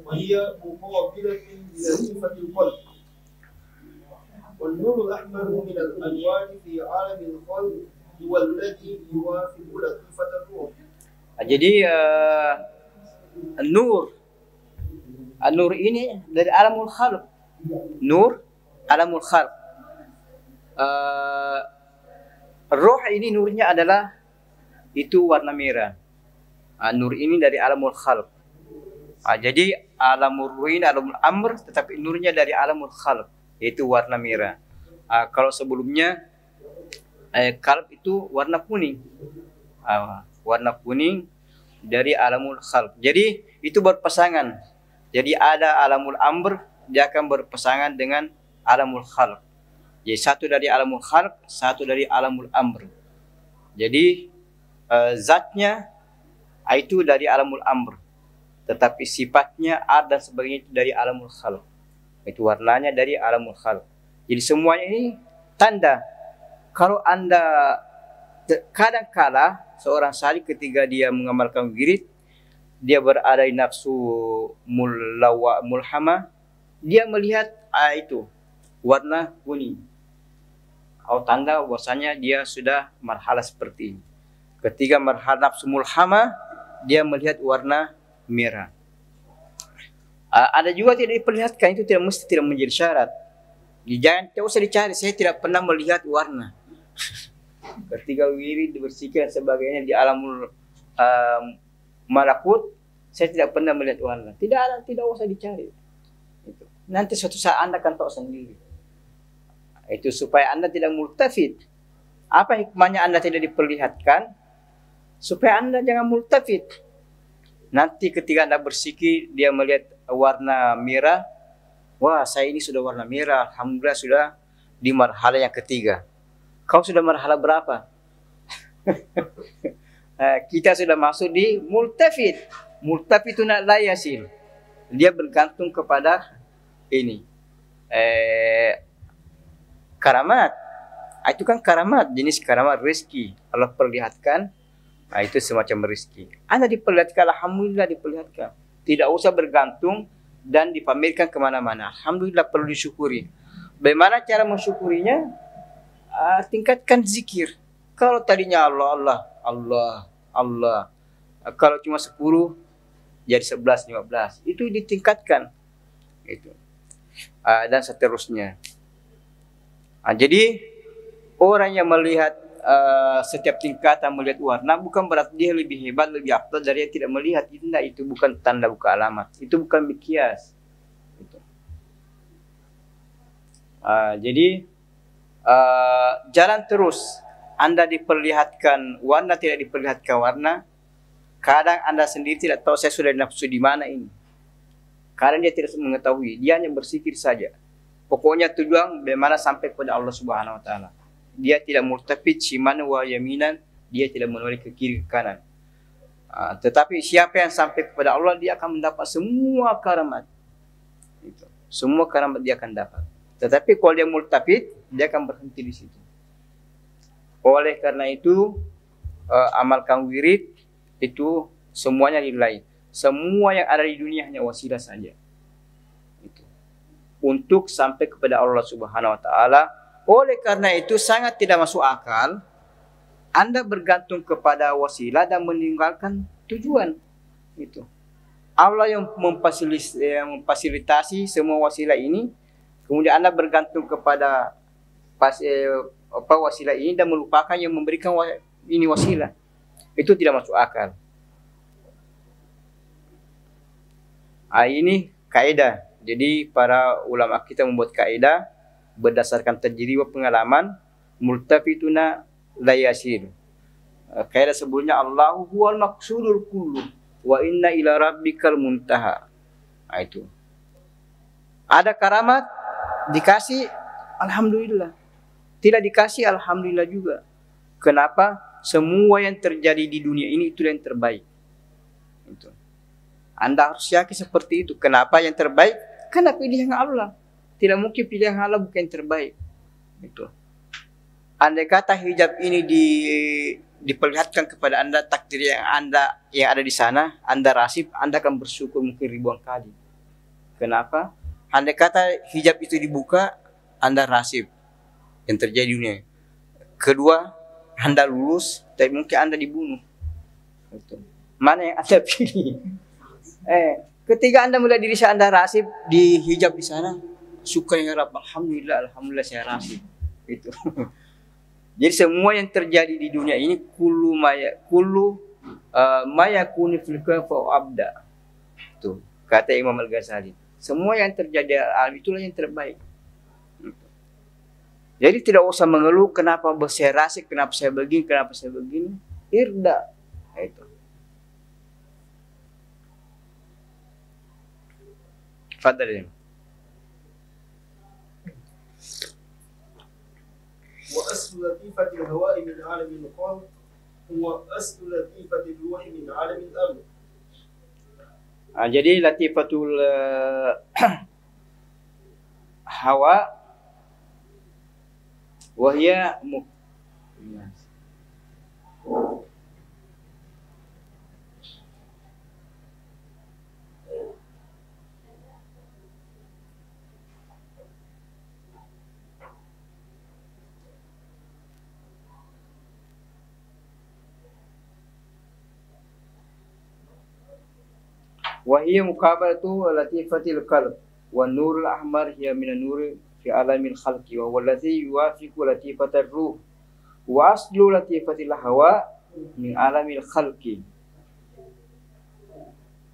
وهي مقابلة للطيفة القلب والنور الأحمر من الألوان في عالم القلب هو الذي يوافق لطيفة الروح. Jadi nur ini dari alamul khalq. Nur alamul khalq. Roh ini nurnya adalah itu warna merah. Nur ini dari alamul khalq. Jadi alamul ruh ini alamul amr, tetapi nurnya dari alamul khalq, yaitu warna merah. Kalau sebelumnya qalb itu warna kuning. Warna kuning dari alamul khalq. Jadi itu berpasangan. Jadi ada alamul amr, dia akan berpasangan dengan alamul khalq. Jadi satu dari alamul khalq, satu dari alamul amr. Jadi zatnya itu dari alamul amr, tetapi sifatnya dan sebagainya itu dari alamul khalq. Itu warnanya dari alamul khalq. Jadi semuanya ini tanda kalau Anda kadang-kala seorang salik ketika dia mengamalkan wirid, dia berada di nafsu mulhama, dia melihat itu warna kuning. Tanda bahwasanya dia sudah marhalah seperti ini. Ketika marhalah nafsu mulhama, dia melihat warna merah. Ada juga tidak diperlihatkan, itu tidak menjadi syarat. Jangan tidak usah dicari, saya tidak pernah melihat warna. Ketika wirid dibersihkan sebagainya di alamul malakut, saya tidak pernah melihat warna. Tidak usah dicari. Nanti suatu saat Anda akan tahu sendiri. Itu supaya Anda tidak multafid. Apa hikmahnya Anda tidak diperlihatkan? Supaya Anda jangan multafid. Nanti ketika Anda bersikir, dia melihat warna merah. Wah, saya ini sudah warna merah. Alhamdulillah sudah di marhala yang ketiga. Kau sudah marhala berapa? Kita sudah masuk di multafid. Multafid itu la yasil. Dia bergantung kepada ini. Karamat. Itu kan karamat, jenis karamat rezeki. Allah perlihatkan. Itu semacam rezeki. Anda diperlihatkan, alhamdulillah diperlihatkan. Tidak usah bergantung dan dipamerkan kemana-mana. Alhamdulillah perlu disyukuri. Bagaimana cara mensyukurinya? tingkatkan zikir. Kalau tadinya Allah, Allah, Allah, Allah. Kalau cuma 10 jadi 11, 15. Itu ditingkatkan. Itu. Dan seterusnya. Jadi orang yang melihat setiap tingkatan melihat warna bukan berarti dia lebih hebat, lebih afdal dari yang tidak melihat. Itu bukan tanda, bukan alamat. Itu bukan mikias. Itu. Jadi jalan terus. Anda diperlihatkan warna, tidak diperlihatkan warna. Kadang Anda sendiri tidak tahu saya sudah nafsu di mana ini. Karena dia tidak mengetahui, dia hanya bersikir saja. Pokoknya tujuan bagaimana sampai kepada Allah Subhanahu wa taala. Dia tidak multafit shiman wa yaminan, dia tidak menoleh ke kiri ke kanan. Tetapi siapa yang sampai kepada Allah, dia akan mendapat semua karamat. Itu. Semua karamat dia akan dapat. Tetapi kalau dia multafit, dia akan berhenti di situ. Oleh karena itu, amalkan wirid itu semuanya lillahi. Semua yang ada di dunia hanya wasilah saja. Itu. Untuk sampai kepada Allah Subhanahu wa taala. Oleh karena itu sangat tidak masuk akal Anda bergantung kepada wasilah dan meninggalkan tujuan. Itu. Allah yang memfasilitasi semua wasilah ini, kemudian Anda bergantung kepada wasilah ini dan melupakan yang memberikan ini wasilah. Itu tidak masuk akal. Ini kaidah. Jadi para ulama kita membuat kaidah berdasarkan tajriba pengalaman, multafituna la yasir. Kaidah sebelumnya Allahu huwal maqsudul kullu wa inna ila rabbikal muntaha. Itu. Ada karamat dikasih, alhamdulillah. Tidak dikasih, alhamdulillah juga. Kenapa? Semua yang terjadi di dunia ini itu yang terbaik. Itu. Anda harus yakin seperti itu. Kenapa yang terbaik? Karena pilihan Allah. Tidak mungkin pilihan Allah bukan yang terbaik. Itu. Andai kata hijab ini diperlihatkan kepada Anda takdir yang ada di sana, Anda rasib, Anda akan bersyukur mungkin ribuan kali. Kenapa? Andai kata hijab itu dibuka, Anda rasib yang terjadi di dunia. Kedua, Anda lulus, tapi mungkin Anda dibunuh. Itu. Mana yang Anda pilih? Ketika Anda melihat diri Anda rasib di hijab di sana, syukur ya Rabb, alhamdulillah saya rasib. Itu. Jadi semua yang terjadi di dunia ini kullu maya kuni fil fa abda. Itu kata Imam Al-Ghazali. Semua yang terjadi alam itulah yang terbaik. Jadi tidak usah mengeluh kenapa saya rasib, kenapa saya begini. Irda. Itu. Fadal. Wa aslu latifati al-hawa'i min 'alami al-qalb wa aslu latifati al-ruhi min 'alami al-amr. Jadi latifatul hawa wahya wahia muqabalatu latifatil qalb wa nurul ahmar hiya minan nur fi alamil khalqi wa huwa allazi yuwafiqu latifatar ruh wa aslu latifatil hawa min alamil khalqi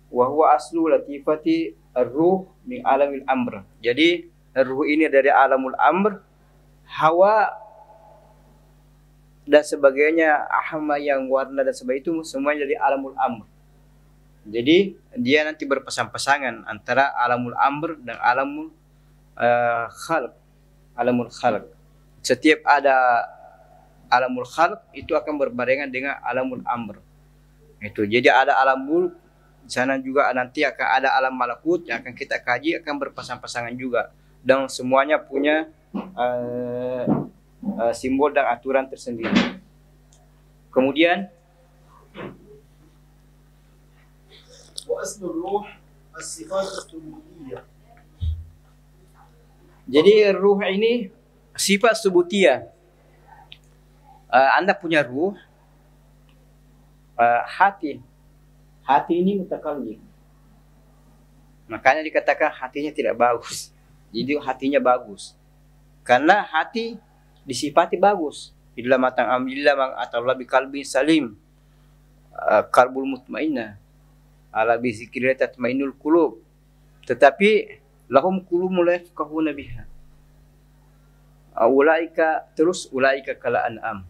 wa huwa aslu latifati ar-ruh min alamil amr. Jadi ruh ini dari alamul amr, hawa dan sebagainya, ahma yang warna dan sebagainya itu semuanya dari alamul amr. Jadi dia nanti berpasang-pasangan antara alamul amr dan alamul khalq. Alamul khalq. Setiap ada alamul khalq itu akan berbarengan dengan alamul amr. Itu. Jadi ada alamul, di sana juga nanti akan ada alam malakut yang akan kita kaji, akan berpasang-pasangan juga. Dan semuanya punya simbol dan aturan tersendiri. Kemudian Wa aslu ruh as-sifat as-subutiyah. Jadi ruh ini sifat subutiyah. Anda punya ruh, hati. Hati ini mutakallim. Makanya dikatakan hatinya tidak bagus. Jadi hatinya bagus. Karena hati disifati bagus. Illa matang amillah ataulah biqalbin salim. Qalbul mutmainnah. Ala bi zikrillah tatmainnul qulub. Tetapi lahum qulubun la yafqahuna biha. Ulaika kala an'am.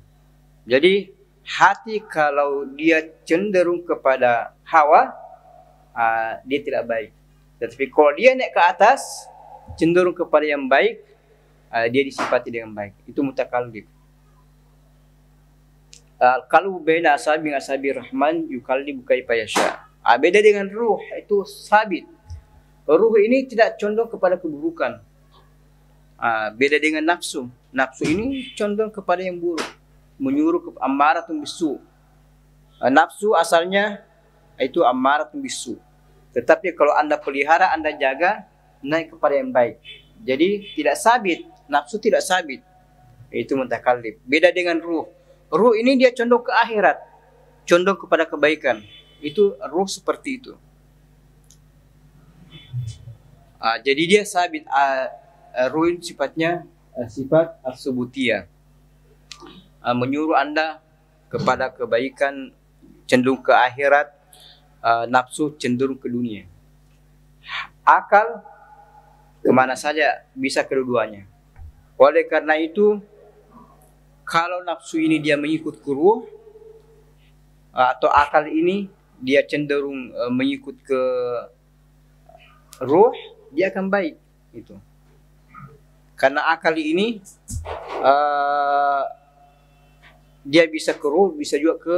Jadi hati kalau dia cenderung kepada hawa, dia tidak baik. Tetapi kalau dia naik ke atas, cenderung kepada yang baik, dia disifati dengan baik. Itu mutakallim. Kalau baina asabi rahman yukallibu kaifa yasha. Beda dengan ruh, itu sabit. Ruh ini tidak condong kepada keburukan. Beda dengan nafsu. Nafsu ini condong kepada yang buruk, menyuruh ke ammaratun bisu. Nafsu asalnya itu ammaratun bisu. Tetapi kalau Anda pelihara, Anda jaga, naik kepada yang baik. Jadi tidak sabit, nafsu tidak sabit. Itu mutakallim. Beda dengan ruh. Ruh ini dia condong ke akhirat, condong kepada kebaikan. Itu ruh seperti itu. Jadi dia sabit. Ruh sifatnya sifat as-subutiyah. Menyuruh Anda kepada kebaikan, cenderung ke akhirat, nafsu cenderung ke dunia. Akal kemana saja, bisa kedua-duanya. Oleh karena itu, kalau nafsu ini dia mengikut ke ruh, atau akal ini dia cenderung mengikut ke ruh, dia akan baik. Itu. Karena akal ini dia bisa ke ruh, bisa juga ke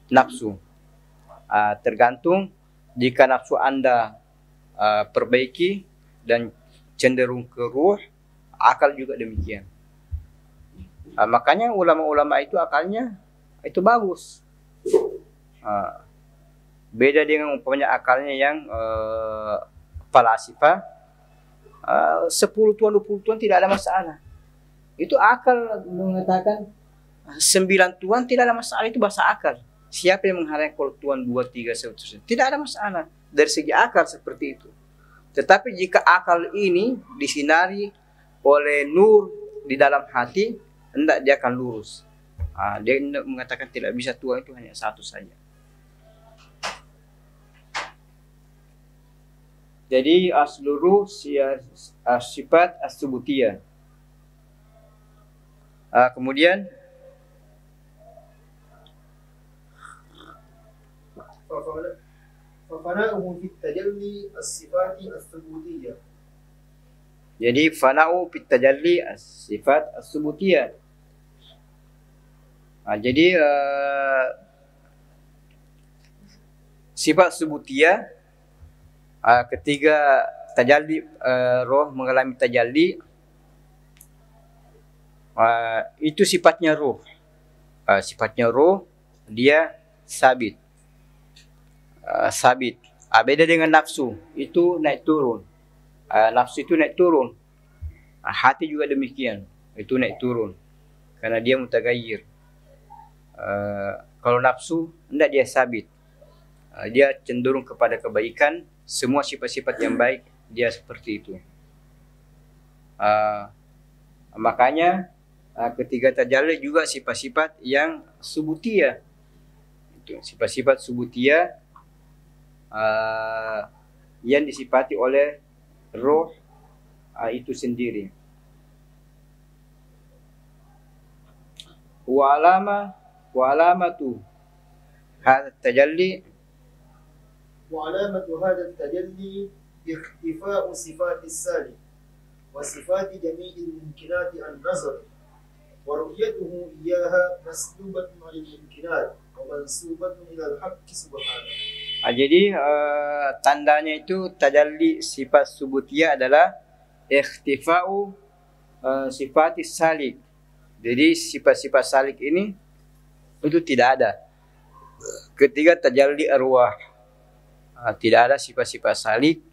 nafsu. Tergantung jika nafsu Anda perbaiki dan cenderung ke ruh, akal juga demikian. Makanya ulama-ulama itu akalnya itu bagus. Beda dengan umpamanya akalnya yang falasifah, 10 tuan 20 tuan tidak ada masalah. Itu akal mengatakan 9 tuan tidak ada masalah, itu bahasa akal. Siapa yang mengharapkan kalau tuan 2, 3, seterusnya? Tidak ada masalah dari segi akal seperti itu. Tetapi jika akal ini disinari oleh nur di dalam hati, hendak dia akan lurus. Dia mengatakan tidak bisa Tuhan itu hanya satu saja. Jadi asluru sifat as-subutiyah. Kemudian fafana'uhu fit tajalli as-sifati as-subutiyah. Jadi fana'u fit tajalli as-sifat as-subutiyah. Jadi sifat subutiyah ketika tajalli, roh mengalami tajalli, itu sifatnya roh. Sifatnya roh dia sabit. Sabit. Beda dengan nafsu, itu naik turun. Nafsu itu naik turun. Hati juga demikian, itu naik turun. Karena dia mutaghayyir. Kalau nafsu, tidak dia sabit. Dia cenderung kepada kebaikan. Semua sifat-sifat yang baik, dia seperti itu. Makanya ketika tajalli juga sifat-sifat yang subutiyah. Itu sifat-sifat subutiyah yang disifati oleh roh itu sendiri. Wa alamatu hadha tajalli, wa alamatu hadha tajalli ikhtifa'u sifati as-salik wa sifati jami'il mumkinati an-nazar wa ru'yatuhu iyyaha maslubatun 'anil mumkinat wa mansubatun ila al-haqqi subhanahu. Jadi tandanya itu tajalli sifat subutiyah adalah ikhtifa'u sifati salik. Jadi sifat-sifat salik ini itu tidak ada. Ketika tajalli arwah, tidak ada sifat-sifat salik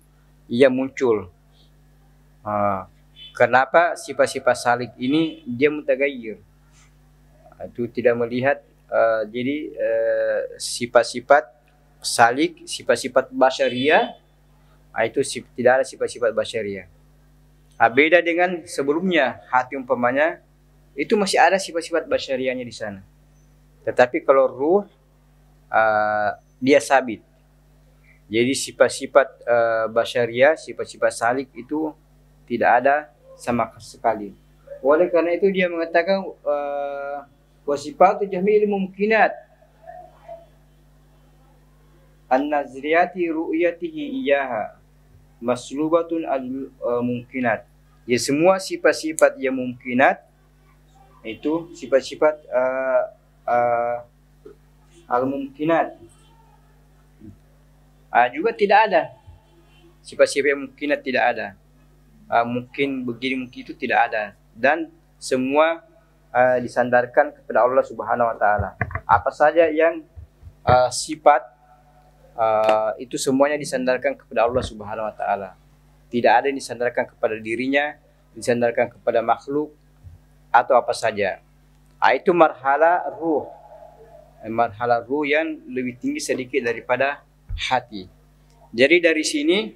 yang muncul. Kenapa? Sifat-sifat salik ini dia mutaghayyir. Itu tidak melihat jadi sifat-sifat salik, sifat-sifat basyariah, itu tidak ada sifat-sifat basyariah. Beda dengan sebelumnya, hati umpamanya itu masih ada sifat-sifat basyariahnya di sana. Tetapi kalau ruh dia sabit. Jadi sifat-sifat basyariah, sifat-sifat salik itu tidak ada sama sekali. Oleh karena itu dia mengatakan wasifatu jami'il mumkinat an-nazriyati ru'yatihi iyaha maslubatun al-mumkinat. Ya, semua sifat-sifat yang mumkinat itu sifat-sifat al-mumkinat. Juga tidak ada sifat-sifat yang mumkinat, tidak ada. Mungkin begini, mungkin itu tidak ada. Dan semua disandarkan kepada Allah Subhanahu wa taala. Apa saja yang sifat itu semuanya disandarkan kepada Allah Subhanahu wa taala. Tidak ada yang disandarkan kepada dirinya, disandarkan kepada makhluk atau apa saja. Itu marhala ruh. Marhala ruh yang lebih tinggi sedikit daripada hati. Jadi dari sini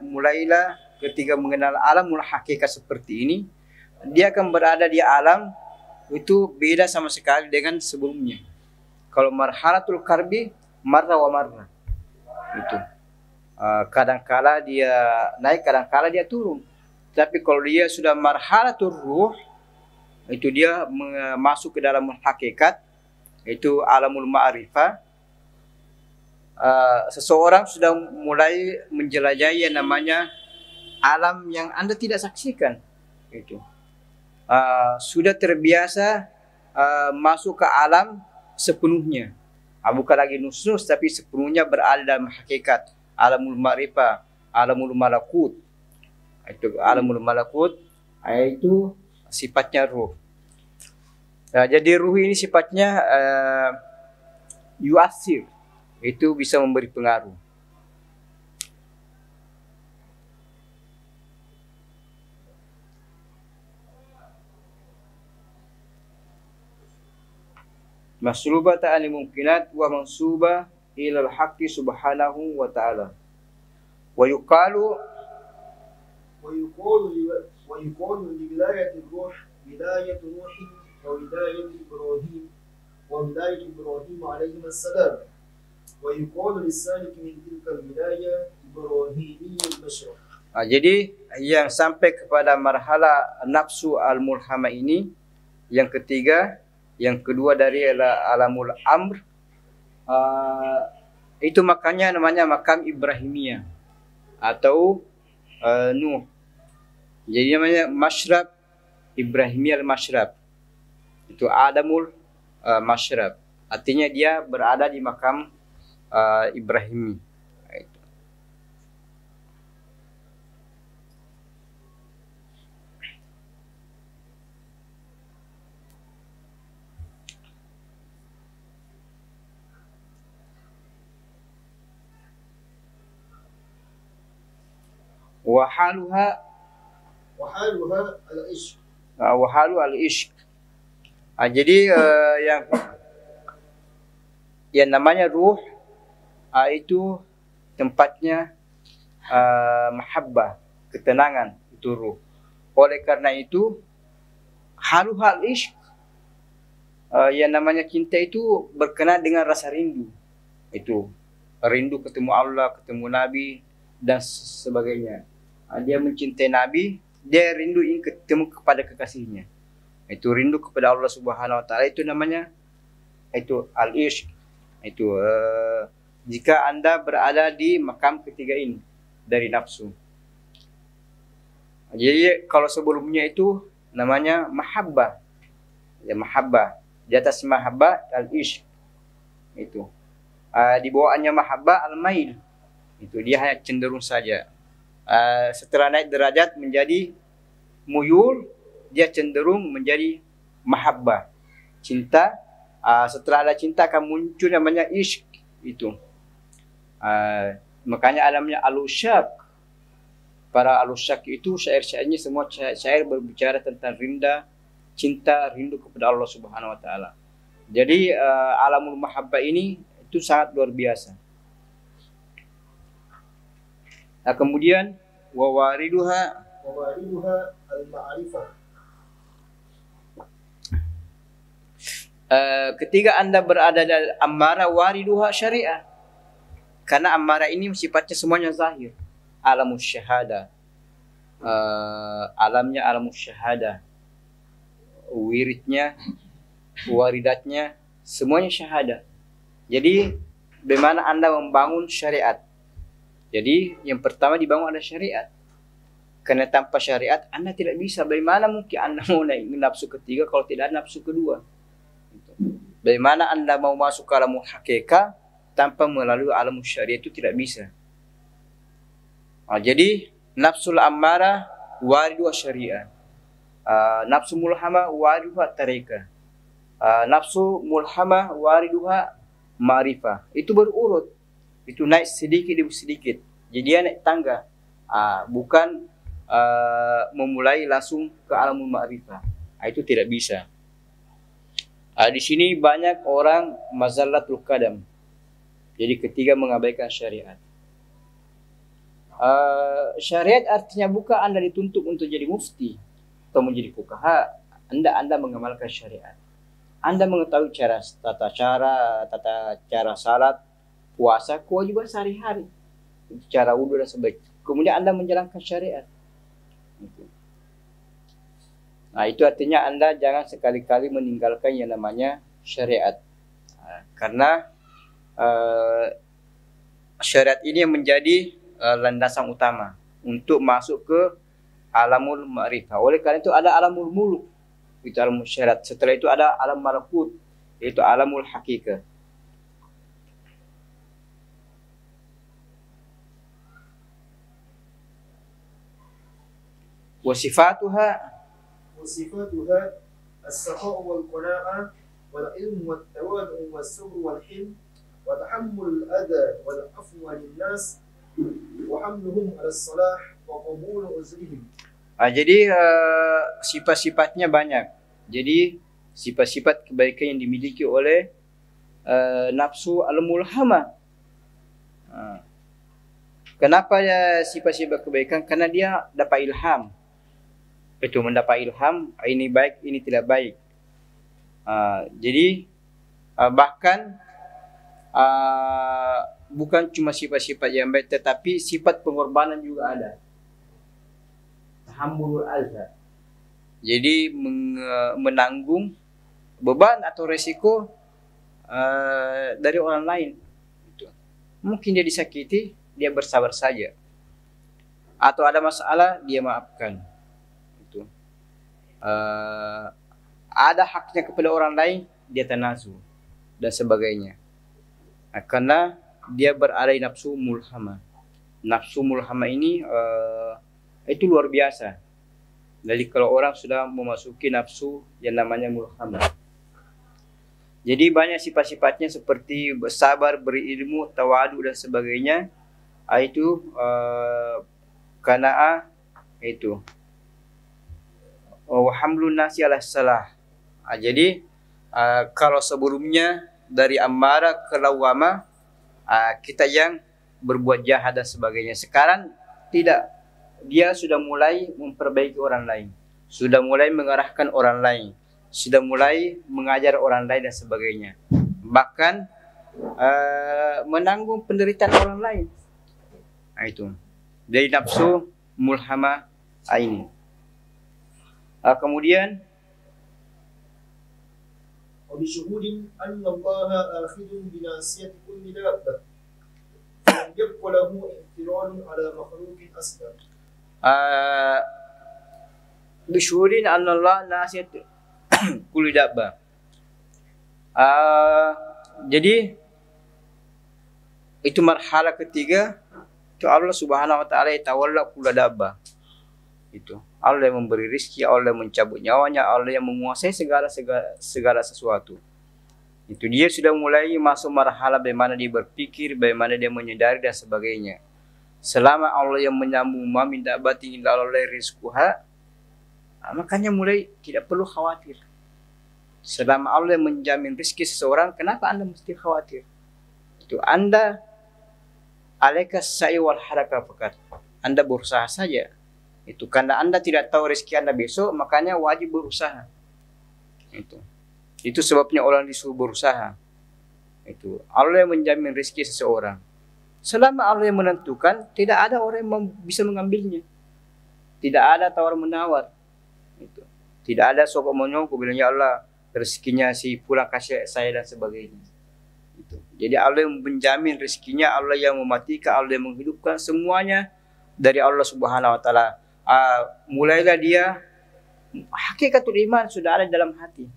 mulailah ketika mengenal alamul hakikat seperti ini, dia akan berada di alam itu beda sama sekali dengan sebelumnya. Kalau marhalatul karbi marra wa marra itu kadangkala dia naik, kadangkala dia turun. Tapi kalau dia sudah marhalatul ruh, itu dia masuk ke dalam hakikat, itu alamul ma'rifah. Seseorang sudah mulai menjelajahi yang namanya alam yang Anda tidak saksikan. Itu sudah terbiasa masuk ke alam sepenuhnya. Bukan lagi nus-nus, tapi sepenuhnya berada dalam hakikat alamul ma'rifah, alamul malakut. Itu alamul malakut, itu sifatnya ruh. Jadi ruh ini sifatnya yuasir, itu bisa memberi pengaruh. Maslubata al mumkinat wa mansuba ila al-haqqi subhanahu wa ta'ala. Wa yuqalu li wilayati ruh wilayatu Nuh wa wilayatu Ibrahim wa wilayatu Ibrahim alaihi assalam. Wa yuqalu lis-salik min tilka al-wilaya Ibrahimiyyul masyraq. Jadi yang sampai kepada marhala nafsu al-mulhama ini, yang ketiga, yang kedua dari alamul amr, itu makanya namanya makam Ibrahimiyah atau Nuh. Jadi namanya masyrab Ibrahimiyah al-masyrab. Itu Adamul masyrab. Artinya dia berada di makam Ibrahimi. Wahaluha al-ishq. Wahalu al-ishq. Jadi yang namanya ruh itu tempatnya mahabbah, ketenangan, itu ruh. Oleh karena itu haluha al-ishq, yang namanya cinta itu berkenaan dengan rasa rindu. Itu rindu ketemu Allah, ketemu Nabi dan sebagainya. Dia mencintai Nabi, dia rindu ingin ketemu kepada kekasihnya. Itu rindu kepada Allah Subhanahu wa taala, itu namanya itu al-ishq. Itu jika Anda berada di makam ketiga ini dari nafsu. Jadi kalau sebelumnya itu namanya mahabbah. Ya, mahabbah. Di atas mahabbah al-ishq. Itu. Di bawahnya mahabbah al-mail. Itu dia hanya cenderung saja. Setelah naik derajat menjadi muyul, dia cenderung menjadi mahabbah, cinta. Setelah ada cinta akan muncul namanya ishq. Itu makanya alamnya al-usyaq. Para al-usyaq itu syair-syairnya semua syair berbicara tentang cinta rindu kepada Allah Subhanahu wa taala. Jadi alamul mahabbah ini itu sangat luar biasa. Nah, kemudian wawariduha al-ma'rifah. Ketika Anda berada di amarah, wariduha syariah. Karena amarah ini sifatnya semuanya zahir. Alamus syahada. Alamnya alamus syahada. Wiridnya, waridatnya, semuanya syahada. Jadi, bagaimana Anda membangun syariat? Jadi, yang pertama dibangun ada syariat. Karena tanpa syariat, Anda tidak bisa. Bagaimana mungkin Anda mau naik nafsu ketiga kalau tidak ada nafsu kedua? Bagaimana Anda mau masuk ke alam hakikat tanpa melalui alam syariat? Itu tidak bisa. Jadi nafsul ammarah waridu syariah, nafsu mulhamah wariduha tarika, nafsu mulhamah wariduha ma'rifah. Itu berurut, itu naik sedikit demi sedikit. Jadi dia naik tangga, bukan memulai langsung ke alamul ma'rifah. Itu tidak bisa. Di sini banyak orang mazallatul qadam. Jadi ketika mengabaikan syariat. Syariat artinya bukan Anda dituntut untuk jadi mufti atau menjadi fuqaha. Anda mengamalkan syariat. Anda mengetahui tata cara salat, puasa, kewajiban sehari-hari, cara wudhu dan sebagainya. Kemudian Anda menjalankan syariat. Nah, itu artinya Anda jangan sekali-kali meninggalkan yang namanya syariat. Karena syariat ini yang menjadi landasan utama untuk masuk ke alamul ma'rifah. Oleh karena itu ada alamul muluk, itu alamul syariat. Setelah itu ada alam malakut, yaitu alamul hakikat. Wasifatuha السخاء والقناعة والعلم والتواضع والصبر والحلم وتحمل الأذى والعفو عن الناس وحملهم على الصلاح وقبول عذرهم. Jadi sifat-sifatnya banyak. Jadi sifat-sifat kebaikan yang dimiliki oleh nafsu al-mulhamah. Kenapa ya sifat-sifat kebaikan? Karena dia dapat ilham. Itu mendapat ilham, ini baik, ini tidak baik. Jadi bahkan bukan cuma sifat-sifat yang baik, tetapi sifat pengorbanan juga ada. Tahammulul adza. Jadi menanggung beban atau resiko dari orang lain. Mungkin dia disakiti, dia bersabar saja. Atau ada masalah, dia maafkan. Ada haknya kepada orang lain, dia tanazu dan sebagainya. Karena dia berada di nafsu mulhamah. Nafsu mulhamah ini itu luar biasa. Jadi kalau orang sudah memasuki nafsu yang namanya mulhamah, jadi banyak sifat-sifatnya seperti bersabar, berilmu, tawadu dan sebagainya. Itu qanaah, itu wa hamlun nasi ala salah. Jadi kalau sebelumnya dari amarah ke lawamah, kita yang berbuat jahat dan sebagainya. Sekarang tidak, dia sudah mulai memperbaiki orang lain, sudah mulai mengarahkan orang lain, sudah mulai mengajar orang lain dan sebagainya. Bahkan menanggung penderitaan orang lain. Itu dari nafsu mulhamah ini. Kemudian وبشهود أن الله آخذ بناصية كل دابة فلم يبق له اعتراض على مخلوق أصغر. Bisyuhurin anallah nasiyat kulli dabbah. Jadi itu marhalah ketiga, itu Allah Subhanahu wa taala tawalla kulli dabbah. Itu Allah yang memberi rizki, Allah yang mencabut nyawanya, Allah yang menguasai segala sesuatu. Itu dia sudah mulai masuk marhalah bagaimana dia berpikir, bagaimana dia menyadari dan sebagainya. Selama Allah yang menyambung ma min dabatin illa Allah rizquha, Makanya mulai tidak perlu khawatir. Selama Allah menjamin rezeki seseorang, kenapa Anda mesti khawatir? Itu Anda alaika sa'i wal haraka fakat. Anda berusaha saja. Itu karena Anda tidak tahu rezeki Anda besok, makanya wajib berusaha. Itu sebabnya orang disuruh berusaha. Itu Allah yang menjamin rezeki seseorang. Selama Allah yang menentukan, tidak ada orang yang bisa mengambilnya. Tidak ada tawar menawar. Tidak ada sokok menyokok bilang ya Allah rezekinya si pulang kasih saya dan sebagainya. Jadi Allah yang menjamin rezekinya, Allah yang mematikan, Allah yang menghidupkan, semuanya dari Allah Subhanahu wa taala. Mulailah dia hakikatul iman sudah ada dalam hati.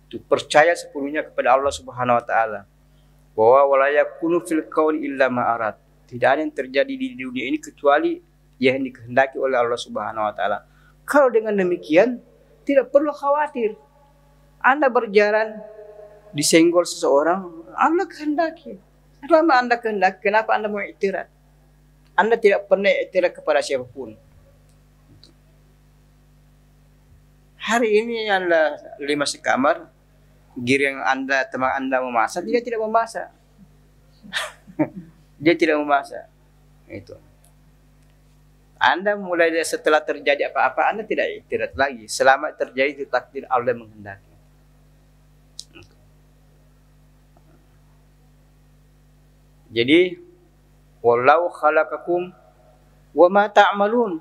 Itu percaya sepenuhnya kepada Allah Subhanahu wa taala. Bahwa wala yakunu fil qauli illa ma arad. Tidak ada yang terjadi di dunia ini kecuali yang dikehendaki oleh Allah Subhanahu wa taala. Kalau dengan demikian tidak perlu khawatir. Anda berjalan disenggol seseorang, Allah kehendaki. Selama Anda kehendaki, kenapa Anda mau iktirat? Anda tidak pernah iktirat kepada siapapun. Hari ini Anda 5 sekamar, giring Anda, teman Anda memasak, dia tidak memasak. Dia tidak memasak. Itu. Anda mulai setelah terjadi apa-apa, Anda tidak iktirat lagi. Selama terjadi itu takdir Allah menghendaki. Jadi, wallahu khalaqakum wa ma ta'malun.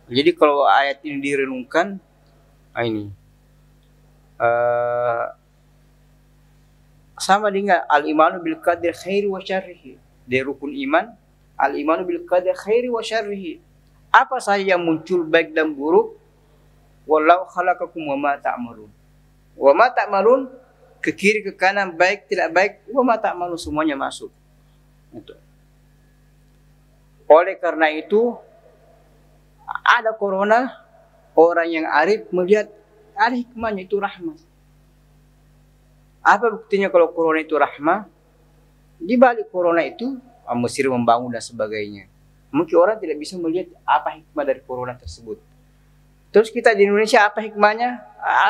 Jadi kalau ayat ini direnungkan, ini sama dengan al-imanu bil qadri khairi wa syarrihi. Dari rukun iman, al-imanu bil qadri khairi wa syarrihi. Apa saja yang muncul baik dan buruk, wallahu khalaqakum wa ma ta'malun. Wa ma ta'malun, ke kiri ke kanan, baik tidak baik, wa ma ta'malun, semuanya masuk. Itu. Oleh karena itu ada corona, orang yang arif melihat ada hikmahnya, itu rahmat. Apa buktinya kalau corona itu rahmat? Di balik corona itu Mesir membangun dan sebagainya. Mungkin orang tidak bisa melihat apa hikmah dari corona tersebut. Terus kita di Indonesia apa hikmahnya?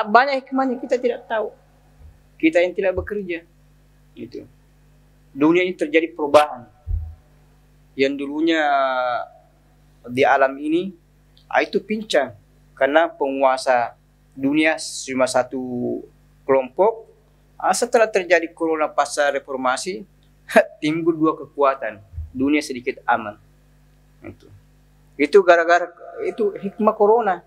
Banyak hikmahnya kita tidak tahu. Kita yang tidak bekerja. Itu. Dunia ini terjadi perubahan. Yang dulunya di alam ini itu pincang karena penguasa dunia cuma satu kelompok. Setelah terjadi corona pasca reformasi, timbul dua kekuatan. Dunia sedikit aman. Itu gara-gara itu hikmah corona.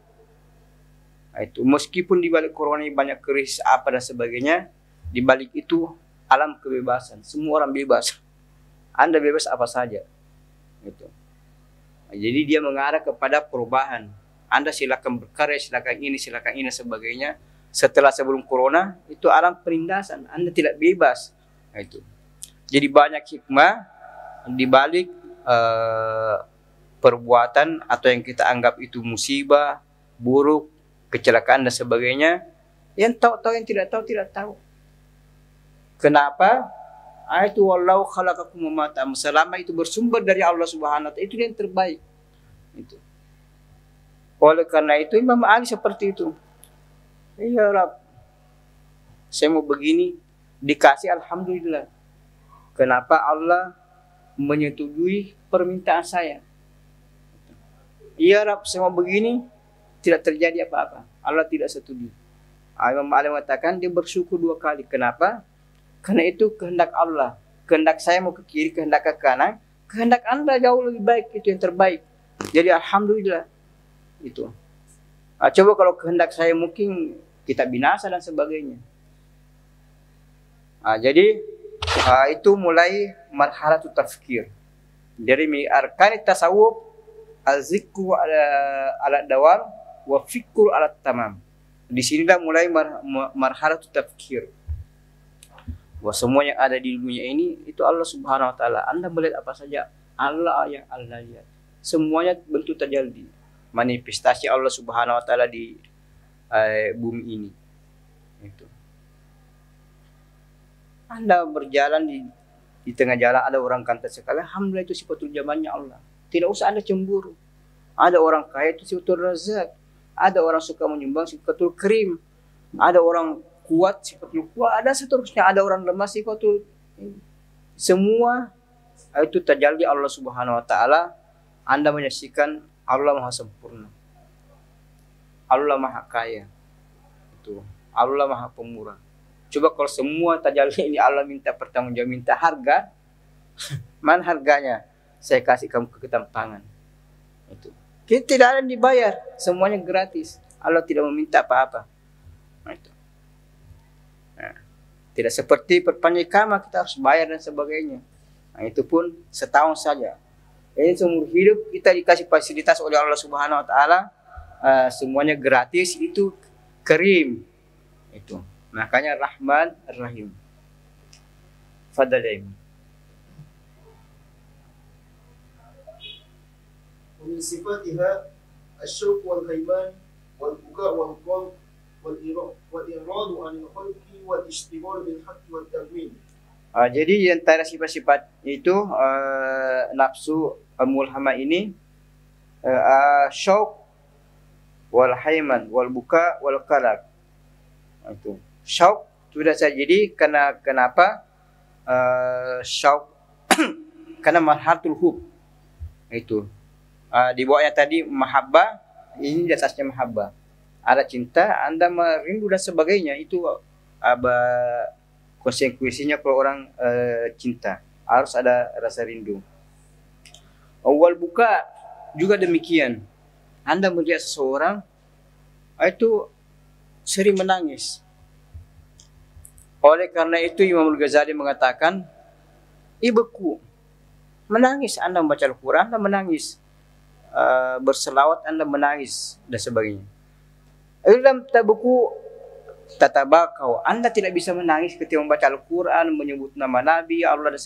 Itu meskipun di balik corona ini banyak krisis apa dan sebagainya, di balik itu alam kebebasan, semua orang bebas. Anda bebas apa saja. Gitu. Jadi dia mengarah kepada perubahan. Anda silakan berkarya, silakan ini, sebagainya. Setelah sebelum corona itu alam penindasan. Anda tidak bebas. Itu. Jadi banyak hikmah di balik perbuatan atau yang kita anggap itu musibah, buruk, kecelakaan dan sebagainya. Yang tahu, yang tidak tahu. Kenapa? Itu wallahu khalaqakum wa ma ta'malun. Selama itu bersumber dari Allah Subhanahu wa taala, itu yang terbaik. Itu. Oleh karena itu Imam Ali seperti itu. Ya Rabb, saya mau begini, dikasih alhamdulillah. Kenapa Allah menyetujui permintaan saya? Ya Rabb, saya mau begini, tidak terjadi apa-apa. Allah tidak setuju. Imam Ali mengatakan dia bersyukur 2 kali. Kenapa? Karena itu kehendak Allah. Kehendak saya mau ke kiri, kehendak ke kanan. Kehendak Anda jauh lebih baik, itu yang terbaik. Jadi alhamdulillah. Itu. Coba kalau kehendak saya mungkin kita binasa dan sebagainya. Jadi itu mulai marhalatut tafkir. Dari arkanit tasawuf, az-zikru ala dawam wa fikru ala tamam. Di sinilah mulai marhalatut tafkir. Bahwa semua yang ada di dunia ini itu Allah Subhanahu wa taala. Anda melihat apa saja, Allah yang Allah lihat. Semuanya bentuk tajalli, manifestasi Allah Subhanahu wa taala di bumi ini. Itu. Anda berjalan di tengah jalan ada orang kanta sekali, alhamdulillah itu sifatul jamannya Allah. Tidak usah Anda cemburu. Ada orang kaya itu sifatul razak. Ada orang suka menyumbang sifatul karim. Ada orang kuat sifatul kuat. Ada seterusnya. Ada orang lemah sifatul. Semua itu tajalli Allah Subhanahu wa taala. Anda menyaksikan Allah Maha sempurna. Allah Maha kaya. Itu. Allah Maha pemurah. Coba kalau semua tajalli ini Allah minta pertanggungjawab, minta harga. Mana harganya? Saya kasih kamu kegenggam tangan. Itu. Kita tidak ada yang dibayar, semuanya gratis. Allah tidak meminta apa-apa. Nah, itu. Nah, tidak seperti perpanjang iqamah kita harus bayar dan sebagainya. Nah, itu pun setahun saja. Ini seumur hidup kita dikasih fasilitas oleh Allah Subhanahu wa taala, semuanya gratis, itu karim. Itu. Makanya Rahman Ar-Rahim. Fadalaim. ومن صفاتها الشوق والهيمان والبكاء والقلق والإعراض عن الخلق والاشتغال بالحق والتأمين. Jadi di antara sifat-sifat itu nafsu mulhamah ini syauq wal hayman wal buka wal qalaq. Itu syauq sudah saya jadi kenapa syauq karena marhatul hub itu. Di bawahnya tadi mahabbah, ini di atasnya mahabbah. Ada cinta, Anda merindu dan sebagainya. Itu konsekuensinya kalau orang cinta. Harus ada rasa rindu. Awal buka juga demikian. Anda melihat seseorang, itu sering menangis. Oleh karena itu Imam Al-Ghazali mengatakan, ibeku, menangis. Anda membaca Al-Quran, Anda menangis. Berselawat Anda menangis dan sebagainya. Dalam tabuku tatabakau, Anda tidak bisa menangis ketika membaca Al-Quran, menyebut nama Nabi Allah.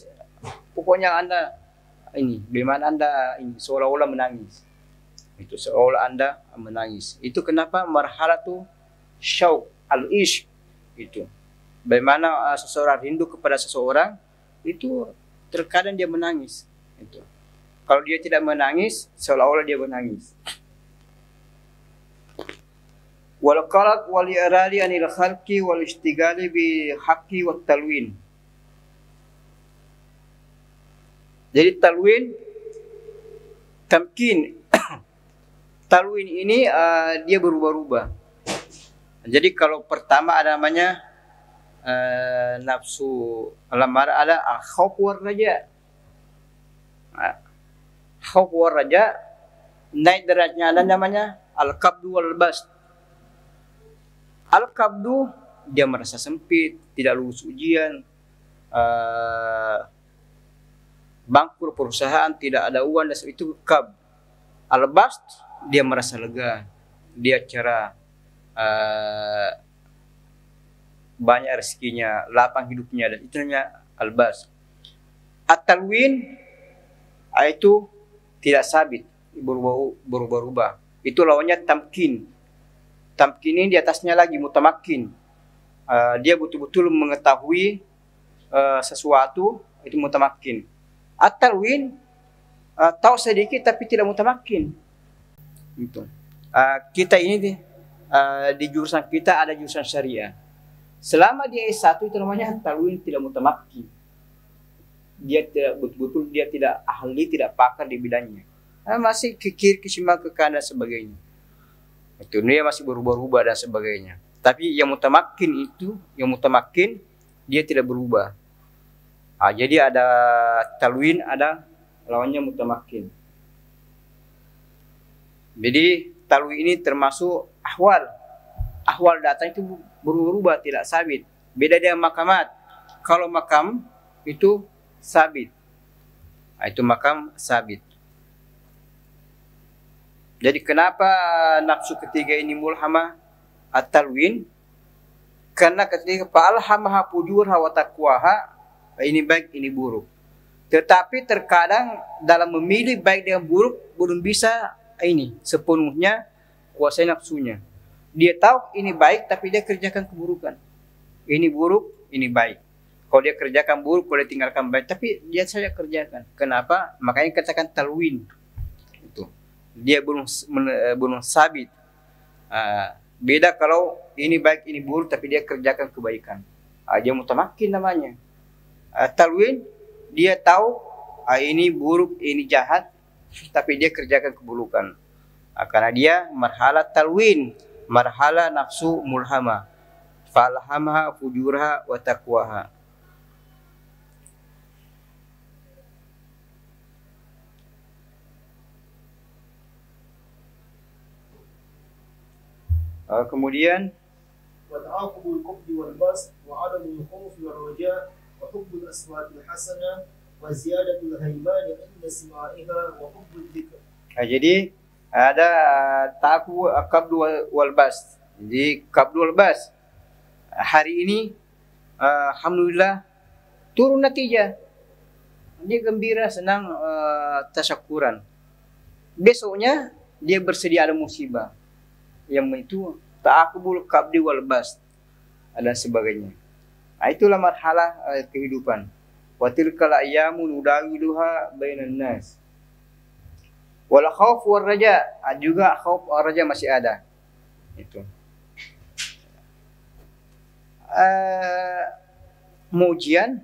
Pokoknya Anda ini, bagaimana Anda ini seolah-olah menangis. Itu seolah Anda menangis. Itu kenapa marhalatu syauq al-ishq itu. Bagaimana seseorang rindu kepada seseorang, itu terkadang dia menangis. Itu. Kalau dia tidak menangis, seolah-olah dia menangis. Wal qalaq wal iradi anil khalqi wal istighali bi haqqi wat talwin. Jadi talwin, tamkin. Talwin ini dia berubah-ubah. Jadi kalau pertama ada namanya nafsu lamar, ada khauf war raja. Khauf war raja naik derajatnya ada namanya al-qabdu wal bast. Al-qabdu dia merasa sempit, tidak lulus ujian, bangkrut perusahaan, tidak ada uang, dan itu qab. Al-bast dia merasa lega, dia cerah, banyak rezekinya, lapang hidupnya, dan itu namanya al-bast. At-talwin itu tidak sabit, berubah-ubah. Itu lawannya tamkin. Tamkin ini di atasnya lagi mutamakin. Dia betul-betul mengetahui sesuatu, itu mutamakin. At-talwin tahu sedikit tapi tidak mutamakin. Itu. Kita ini di jurusan kita ada jurusan syariah. Selama dia S1 itu namanya talwin tidak mutamakin. Dia tidak betul-betul, dia tidak ahli, tidak pakar di bidangnya. Masih kikir, kisimak, ke kanan, sebagainya. Itu dia masih berubah-ubah dan sebagainya. Tapi yang mutamakin itu, yang mutamakin dia tidak berubah. Jadi ada talwin, ada lawannya mutamakin. Jadi talwin ini termasuk ahwal. Ahwal datang itu berubah-ubah, tidak sabit. Beda dengan makamat. Kalau makam itu sabit. Itu makam sabit. Jadi kenapa nafsu ketiga ini mulhamah at-talwin? Karena ketika fa'alhamaha fujurha wa taqwaha, ini baik, ini buruk. Tetapi terkadang dalam memilih baik dengan buruk belum bisa ini sepenuhnya kuasai nafsunya. Dia tahu ini baik tapi dia kerjakan keburukan. Ini buruk, ini baik. Kalau dia kerjakan buruk, kalau dia tinggalkan baik, tapi dia saja kerjakan. Kenapa? Makanya katakan talwin. Itu. Dia belum sabit. Beda kalau ini baik ini buruk tapi dia kerjakan kebaikan. Dia mutamakin namanya. Talwin dia tahu ini buruk, ini jahat, tapi dia kerjakan keburukan. Karena dia marhala talwin, marhala nafsu mulhama. Falhamha fujurha wa taqwaha. Kemudian وتعاقب القبض والبسط وعدم الخوف والرجاء وحب الأصوات الحسنة وزيادة الهيمان عند سماعها وحب الذكر. Jadi ada ta'aqqub qabdu wal bas. Jadi qabdu wal bas. Hari ini alhamdulillah turun natijah. Dia gembira, senang, tasyakuran. Besoknya dia bersedia ada musibah. Yang itu ta'aqubul qabdi wal bas dan sebagainya. Itulah marhalah kehidupan. Wa tilkal ayyamu nudawiluha bainan nas. Wal khauf war raja, juga khauf war raja masih ada. Itu. Mau ujian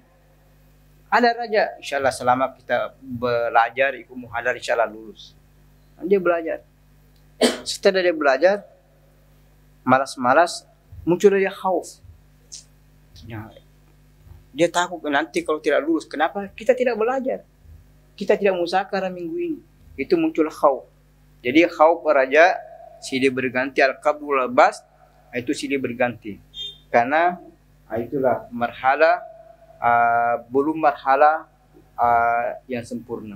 ada raja, insyaallah selama kita belajar ikut muhadar insyaallah lulus. Dia belajar. Setelah dia belajar malas-malas muncul dia khauf. Ya, dia takut nanti kalau tidak lulus. Kenapa? Kita tidak belajar. Kita tidak muzakarah minggu ini. Itu muncul khauf. Jadi khauf raja silih berganti al-qabul bas, itu silih berganti. Karena itulah marhala belum marhala yang sempurna.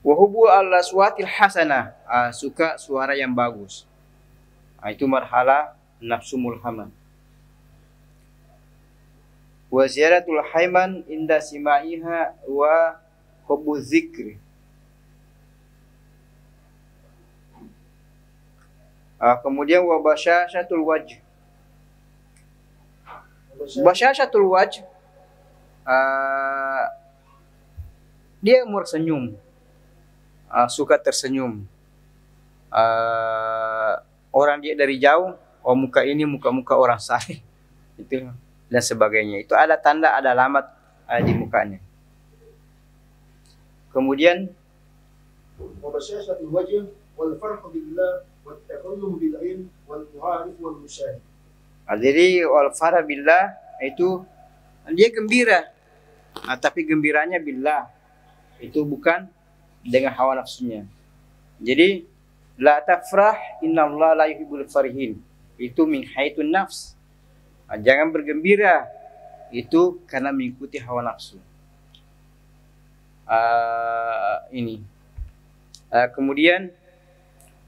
Wahubu al-aswatil hasanah, suka suara yang bagus. Itu marhala nafsu mulhamah. Wa ziyaratul haiman inda sima'iha wa hubbu dzikri. Kemudian wa basyashatul wajh. Basyashatul wajh, dia tersenyum. Suka tersenyum. Orang dia dari jauh, oh muka ini muka-muka orang saleh, itu dan sebagainya. Itu ada tanda, ada alamat di mukanya. Kemudian وبشاشة الوجه والفرح بالله والتكلم بالعلم والمعارف والمشاهد. Jadi wal farah billah itu dia gembira, tapi gembiranya billah, itu bukan dengan hawa nafsunya. Jadi la tafrah innallaha la yuhibbul farihin, itu min haitun nafs. Jangan bergembira, itu karena mengikuti hawa nafsu. Kemudian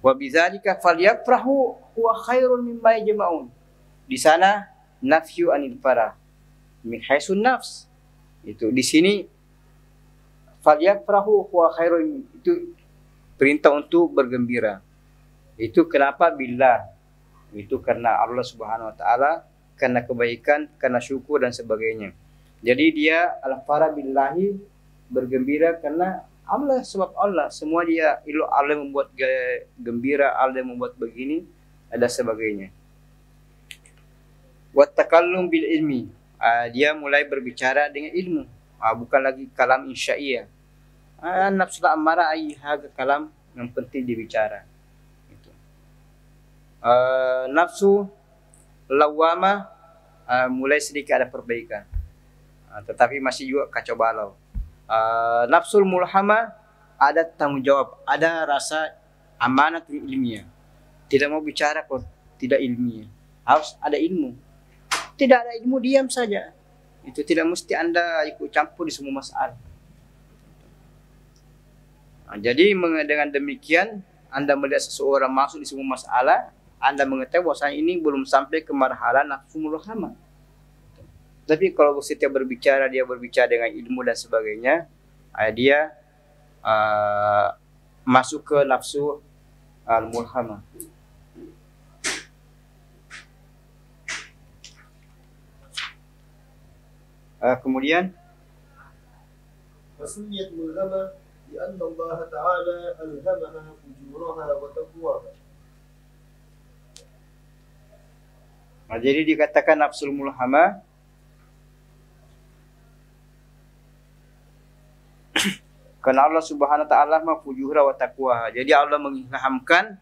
wa bidzalika falyafrahu huwa khairun mimma yajma'un. Di sana nafyu anil farah min haitsun nafs. Itu di sini falyafrahu huwa khairun, itu perintah untuk bergembira. Itu kenapa billah? Itu karena Allah Subhanahu wa taala, karena kebaikan, karena syukur dan sebagainya. Jadi dia al-farah billahi, bergembira karena Allah, sebab Allah semua dia Allah membuat gembira, Allah membuat begini, ada sebagainya. Wa takallum bil ilmi, dia mulai berbicara dengan ilmu, bukan lagi kalam insya'iyah. Nafsu amarah ayha kalam yang penting dibicara. Itu. Nafsu lawama mulai sedikit ada perbaikan, tetapi masih juga kacau balau. Nafsul mulhama ada tanggung jawab, ada rasa amanat ilmiah. Tidak mau bicara kalau tidak ilmiah, harus ada ilmu. Tidak ada ilmu diam saja. Itu tidak mesti Anda ikut campur di semua masalah. Jadi dengan demikian Anda melihat seseorang masuk di semua masalah, Anda mengetahui bahwa ini belum sampai ke marhala nafsu mulhamah. Tapi kalau setiap berbicara dia berbicara dengan ilmu dan sebagainya, dia masuk ke nafsu al-mulhamah. Kemudian وسميت ملهمة لأن الله تعالى ألهمها فجورها وتقواها. Nah, jadi dikatakan nafsul mulhama karena Allah Subhanahu wa taala ma fujura wa taqwa. Jadi Allah mengilhamkan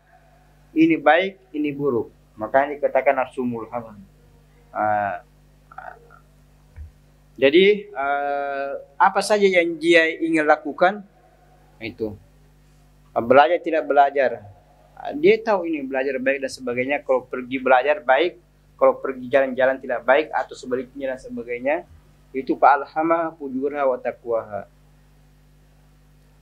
ini baik, ini buruk. Makanya dikatakan nafsul mulhama. Jadi apa saja yang dia ingin lakukan itu. Belajar tidak belajar. Dia tahu ini belajar baik dan sebagainya. Kalau pergi belajar baik, kalau pergi jalan-jalan tidak baik atau sebaliknya dan sebagainya. Itu fa'alhama fujura wa taqwaha.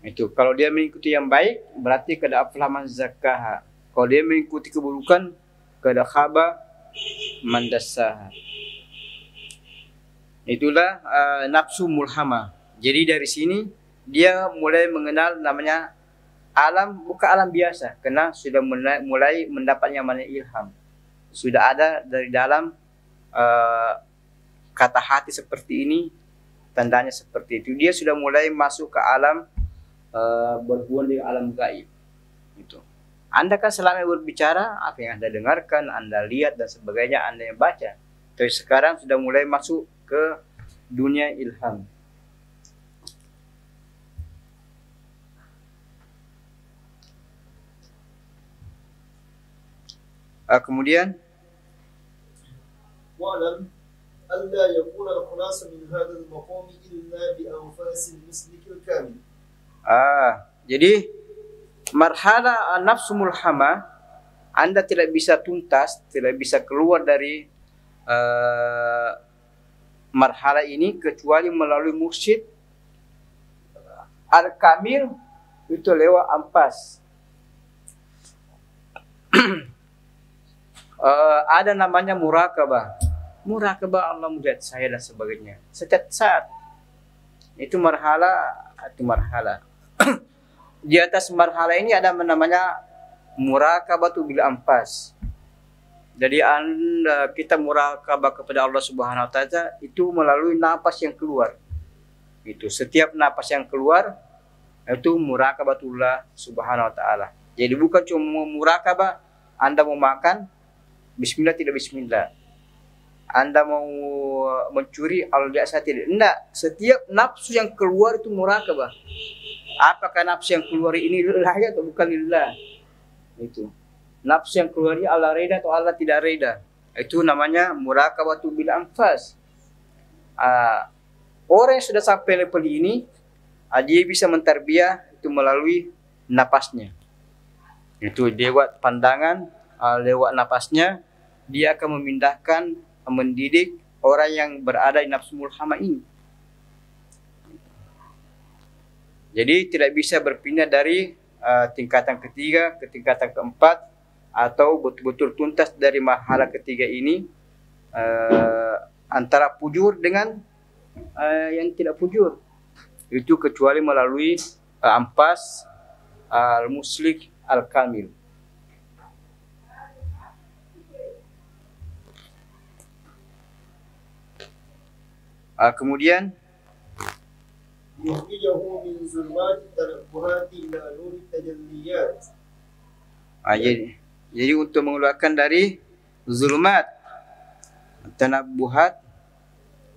Itu kalau dia mengikuti yang baik berarti kada aflah man zakkaha. Kalau dia mengikuti keburukan kada khaba man dassaha. Itulah nafsu mulhama. Jadi dari sini dia mulai mengenal namanya alam, bukan alam biasa, karena sudah mulai mendapat yang namanya ilham. Sudah ada dari dalam kata hati seperti ini, tandanya seperti itu. Dia sudah mulai masuk ke alam berhubungan dengan alam gaib. Itu. Anda kan selama berbicara, apa yang Anda dengarkan, Anda lihat dan sebagainya, Anda yang baca. Tapi sekarang sudah mulai masuk ke dunia ilham. Kemudian واعلم ألا يكون الخلاص من هذا المقام إلا بأنفاس المسلك الكامل. Jadi marhala nafsu mulhama Anda tidak bisa tuntas, tidak bisa keluar dari marhala ini kecuali melalui mursyid al-kamil, itu lewat ampas. Ada namanya murakabah. Murakabah Allah melihat saya dan sebagainya. Setiap saat. Itu marhala. Di atas marhala ini ada namanya murakabah tu bil ampas. Jadi kita murakabah kepada Allah Subhanahu wa taala itu melalui napas yang keluar. Itu setiap napas yang keluar itu murakabatullah Subhanahu wa taala. Jadi bukan cuma murakabah Anda mau makan bismillah tidak bismillah. Anda mau mencuri al-biasa tidak. Enggak, setiap nafsu yang keluar itu murakabah. Apakah nafsu yang keluar ini lillah atau bukan lillah? Itu. Nafsu yang keluar ini Allah reda atau Allah tidak reda. Itu namanya murakabatu bil anfas. Orang yang sudah sampai level ini, dia bisa mentarbiyah itu melalui napasnya. Itu lewat pandangan, lewat napasnya, dia akan memindahkan, mendidik orang yang berada di nafsu mulhama ini. Jadi tidak bisa berpindah dari tingkatan ketiga ke tingkatan keempat atau betul-betul tuntas dari marhala ketiga ini antara fujur dengan yang tidak fujur. Itu kecuali melalui ampas al-muslik al-kamil. Kemudian يخرجه من ظلمات التنبهات إلى نور التجليات. Jadi untuk mengeluarkan dari zulumat tanabbuhat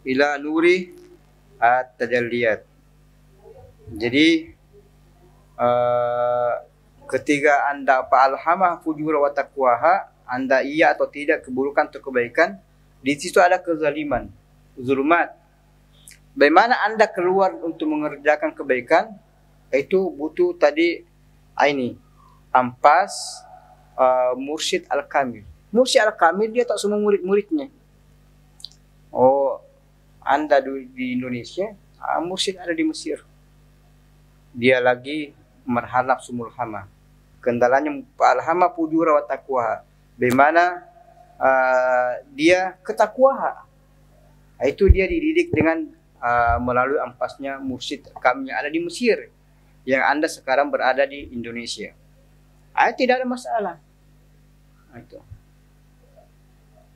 ila nuri at-tajalliyat. Jadi ketika Anda fa'alhamah fujura wa taqwaha, Anda iya atau tidak keburukan atau kebaikan, di situ ada kezaliman, zulumat. Bagaimana Anda keluar untuk mengerjakan kebaikan? Itu butuh tadi ini ampas mursyid al-kamil. Mursyid al-kamil dia tak semua murid-muridnya. Oh, Anda di Indonesia, mursyid ada di Mesir. Dia lagi marhala nafsu mulhama. Kendalanya alhama fujura wa taqwa. Bagaimana dia ketakwahan. Itu dia dididik dengan melalui ampasnya mursyid kami yang ada di Mesir, yang Anda sekarang berada di Indonesia. Tidak ada masalah. Itu.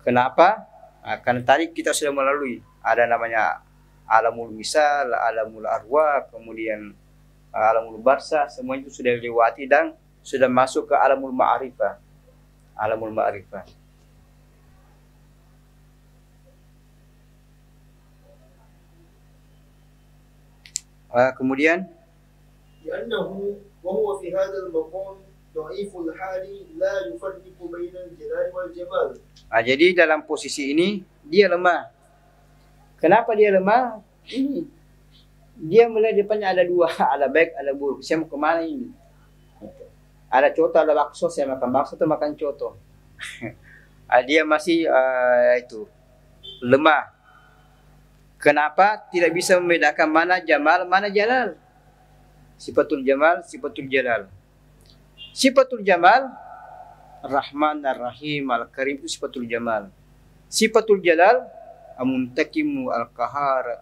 Kenapa? Karena tadi kita sudah melalui ada namanya alamul misal, alamul arwah, kemudian alamul barzah, semua itu sudah dilewati dan sudah masuk ke alamul ma'rifah. Alamul ma'rifah. Kemudian لأنه وهو في هذا المقام ضعيف الحال لا يفرق بين الجلال والجمال. Jadi dalam posisi ini dia lemah. Kenapa dia lemah? Ini dia melihat depannya ada dua, ada baik, ada buruk. Saya mau kemana ini? Ada coto, ada bakso. Saya makan bakso atau makan coto? Dia masih itu lemah. Kenapa tidak bisa membedakan mana jamal, mana jalal? Sifatul jamal, sifatul jalal. Sifatul jamal, Rahman, Ar-Rahim, Al-Karim itu sifatul jamal. Sifatul jalal, Al-Muntakimu, Al-Qahar,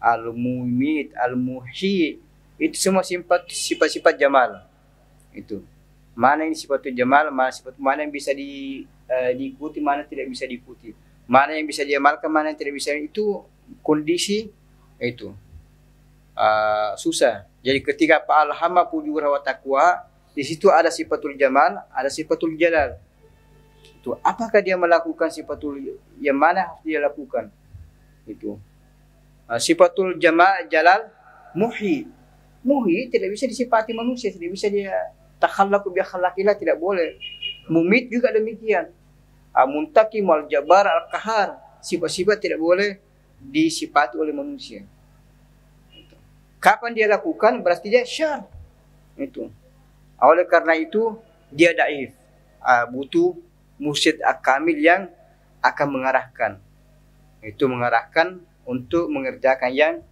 Al-Mumit, Al-Muhyi. Itu semua sifat-sifat jamal. Itu. Mana yang sifatul jamal, mana yang bisa diikuti, mana tidak bisa diikuti. Mana yang bisa diamalkan, mana yang tidak bisa, itu kondisi itu susah. Jadi ketika fa'alhama fujura wa taqwa, di situ ada sifatul jamal, ada sifatul jalal. Itu apakah dia melakukan sifatul yang mana harus dia lakukan? Itu sifatul jamal jalal muhyi. Muhyi tidak bisa disifati manusia, tidak bisa dia takhallaqu bi khalaqillah, tidak boleh. Mumit juga demikian. Muntakim, al-jabar, al-qahar, sifat-sifat tidak boleh disifati oleh manusia. Kapan dia lakukan berarti dia syar. Itu. Oleh karena itu dia daif. Butuh mursyid kamil yang akan mengarahkan. Itu mengarahkan untuk mengerjakan yang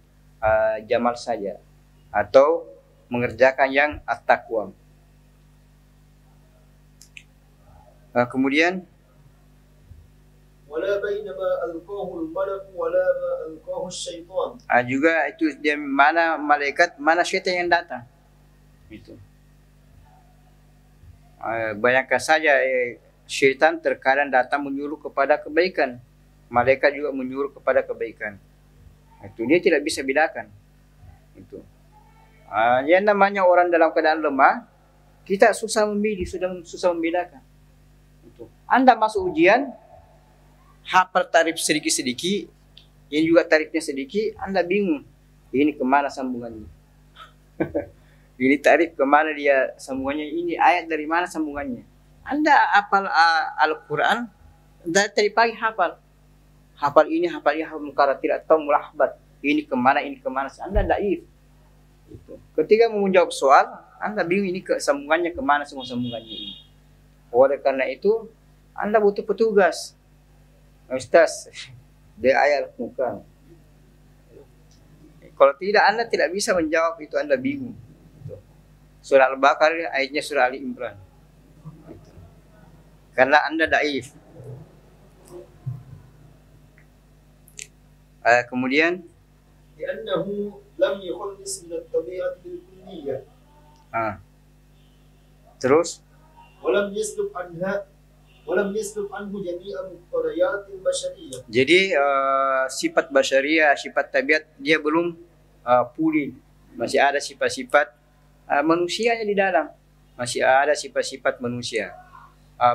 jamal saja atau mengerjakan yang at-taqwa. Kemudian ولا بين ما ألقاه الملك ولا ما ألقاه الشيطان. Juga itu dia mana malaikat, mana syaitan yang datang. Itu. Bayangkan saja syaitan terkadang datang menyuruh kepada kebaikan. Malaikat juga menyuruh kepada kebaikan. Itu dia tidak bisa bedakan. Itu. Yang namanya orang dalam keadaan lemah, kita susah memilih, susah membedakan. Itu. Anda masuk ujian, hafal tarif sedikit-sedikit, ini juga tarifnya sedikit, Anda bingung. Ini kemana sambungannya? Ini tarif kemana dia sambungannya? Ini ayat dari mana sambungannya? Anda hafal Al-Quran, dari pagi hafal. Hafal ini, hafal mukarat, tidak tahu mulahbat. Ini kemana, Anda daif. Itu. Ketika mau menjawab soal, Anda bingung ini sambungannya kemana semua sambungannya ini. Oleh karena itu, Anda butuh petugas. Ustaz, dia ayat muka. Kalau tidak, Anda tidak bisa menjawab itu, Anda bingung. Surah Al-Baqarah, ayatnya surah Ali Imran. Karena Anda daif. Kemudian لأنه لم يخلص من الطبيعة الكلية. Terus ولم يسلب عنه جميع مقتضيات البشرية. Jadi sifat basyariah, sifat tabiat dia belum pulih. Masih ada sifat-sifat manusianya di dalam. Masih ada sifat-sifat manusia.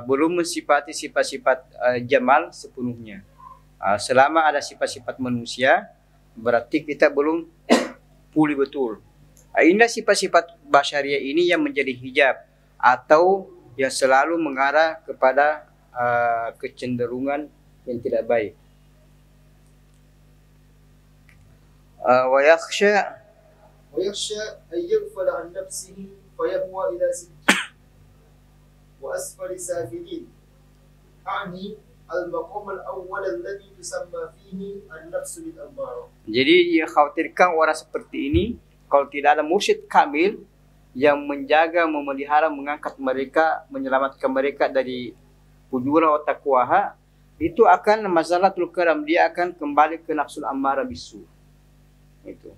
Belum mensifati sifat-sifat jamal sepenuhnya. Selama ada sifat-sifat manusia, berarti kita belum pulih betul. Inilah sifat-sifat basyariah ini yang menjadi hijab atau yang selalu mengarah kepada kecenderungan yang tidak baik. Wa yakhsha أن يغفل عن نفسه فيهوى إلى سجين وأسفل سافلين. أعني المقام الأول الذي تسمى فيه النفس بالأمارة. Jadi dia khawatirkan orang seperti ini kalau tidak ada mursyid kamil yang menjaga, memelihara, mengangkat mereka, menyelamatkan mereka dari fujura wa taqwaha, itu akan mazalatul karam, dia akan kembali ke nafsul ammara bisu. Itu.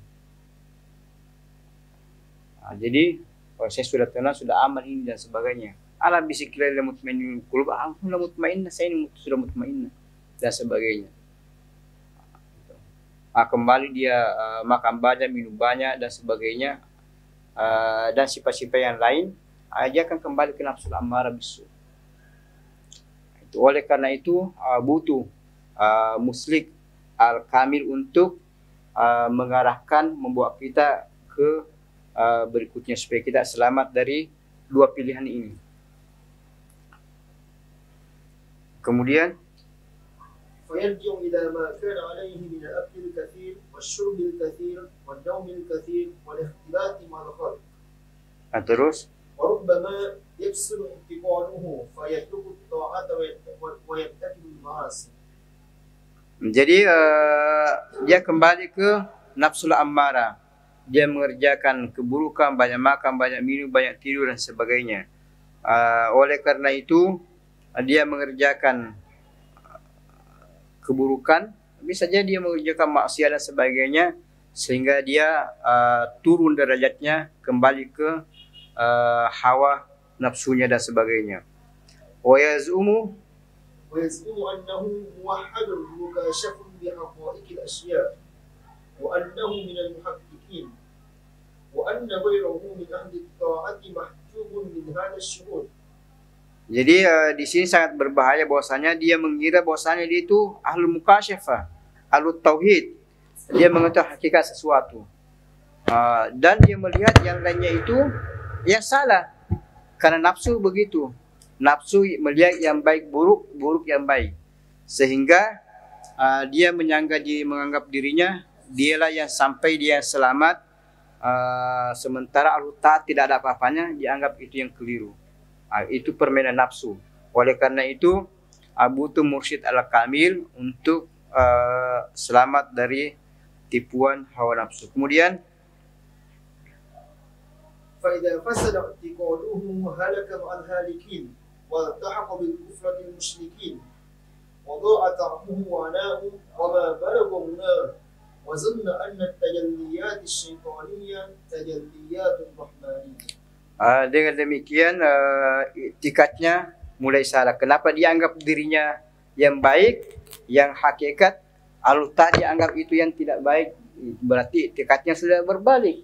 Jadi kalau saya sudah tenang, sudah aman ini dan sebagainya. Ala bisikilal mutmainul qulub, alhamdulillah mutmainnah, saya ini sudah mutmainnah dan sebagainya. kembali dia makan banyak, minum banyak dan sebagainya, dan sifat-sifat yang lain, dia akan kembali ke nafsu ammarah bisu. Oleh karena itu butuh muslik al-kamil untuk mengarahkan, membawa kita ke berikutnya supaya kita selamat dari dua pilihan ini. Kemudian فيرجع إلى ما كان عليه من الأكل الكثير والشرب الكثير والنوم الكثير والاختلاط مع الخلق. terus وربما يفسد انتقاله فيترك الطاعات ويرتكب المعاصي. Jadi dia kembali ke nafsu ammarah. Dia mengerjakan keburukan, banyak makan, banyak minum, banyak tidur dan sebagainya. Oleh karena itu dia mengerjakan keburukan, bisa jadi dia mengerjakan maksiat dan sebagainya, sehingga dia turun derajatnya kembali ke hawa nafsunya dan sebagainya. Wa yaz'umu أنه موحد مكاشف بحقائق الأشياء وأنه من المحققين وأن غيره من أهل الطاعة محجوب من هذا الشهود. Jadi di sini sangat berbahaya bahwasanya dia mengira bahwasanya dia itu ahlul mukasyafah, ahlul tauhid. Dia mengetahui hakikat sesuatu. Dan dia melihat yang lainnya itu yang salah. Karena nafsu begitu. Nafsu melihat yang baik buruk, buruk yang baik. Sehingga dia menganggap dirinya dialah yang sampai, dia yang selamat. Sementara ahlul taat tidak ada apa-apanya, dianggap itu yang keliru. Itu permainan nafsu. Oleh karena itu butuh mursyid al-kamil untuk selamat dari tipuan hawa nafsu. Kemudian فإذا فسد اعتقاده هلك مع الهالكين والتحق بالكفرة المشركين وضاع طعمه وعناؤه وما بلغ مناه وظن أن التجليات الشيطانية تجليات رحمانية. Dengan demikian itikadnya mulai salah. Kenapa dia anggap dirinya yang baik, yang hakikat, lalu tadi anggap itu yang tidak baik? Berarti itikadnya sudah berbalik.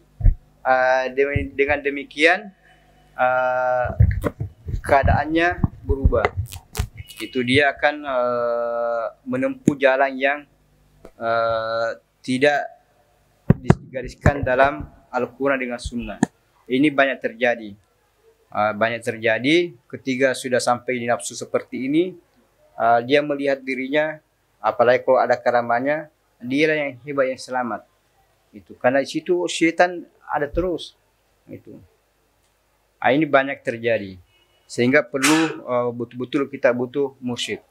Dengan demikian keadaannya berubah. Itu dia akan menempuh jalan yang tidak digariskan dalam Al-Quran dengan Sunnah. Ini banyak terjadi. Banyak terjadi ketika sudah sampai di nafsu seperti ini, dia melihat dirinya, apalagi kalau ada karamanya, dialah yang hebat, yang selamat. Itu karena di situ syaitan ada terus. Itu. Ini banyak terjadi. Sehingga perlu betul-betul kita butuh mursyid.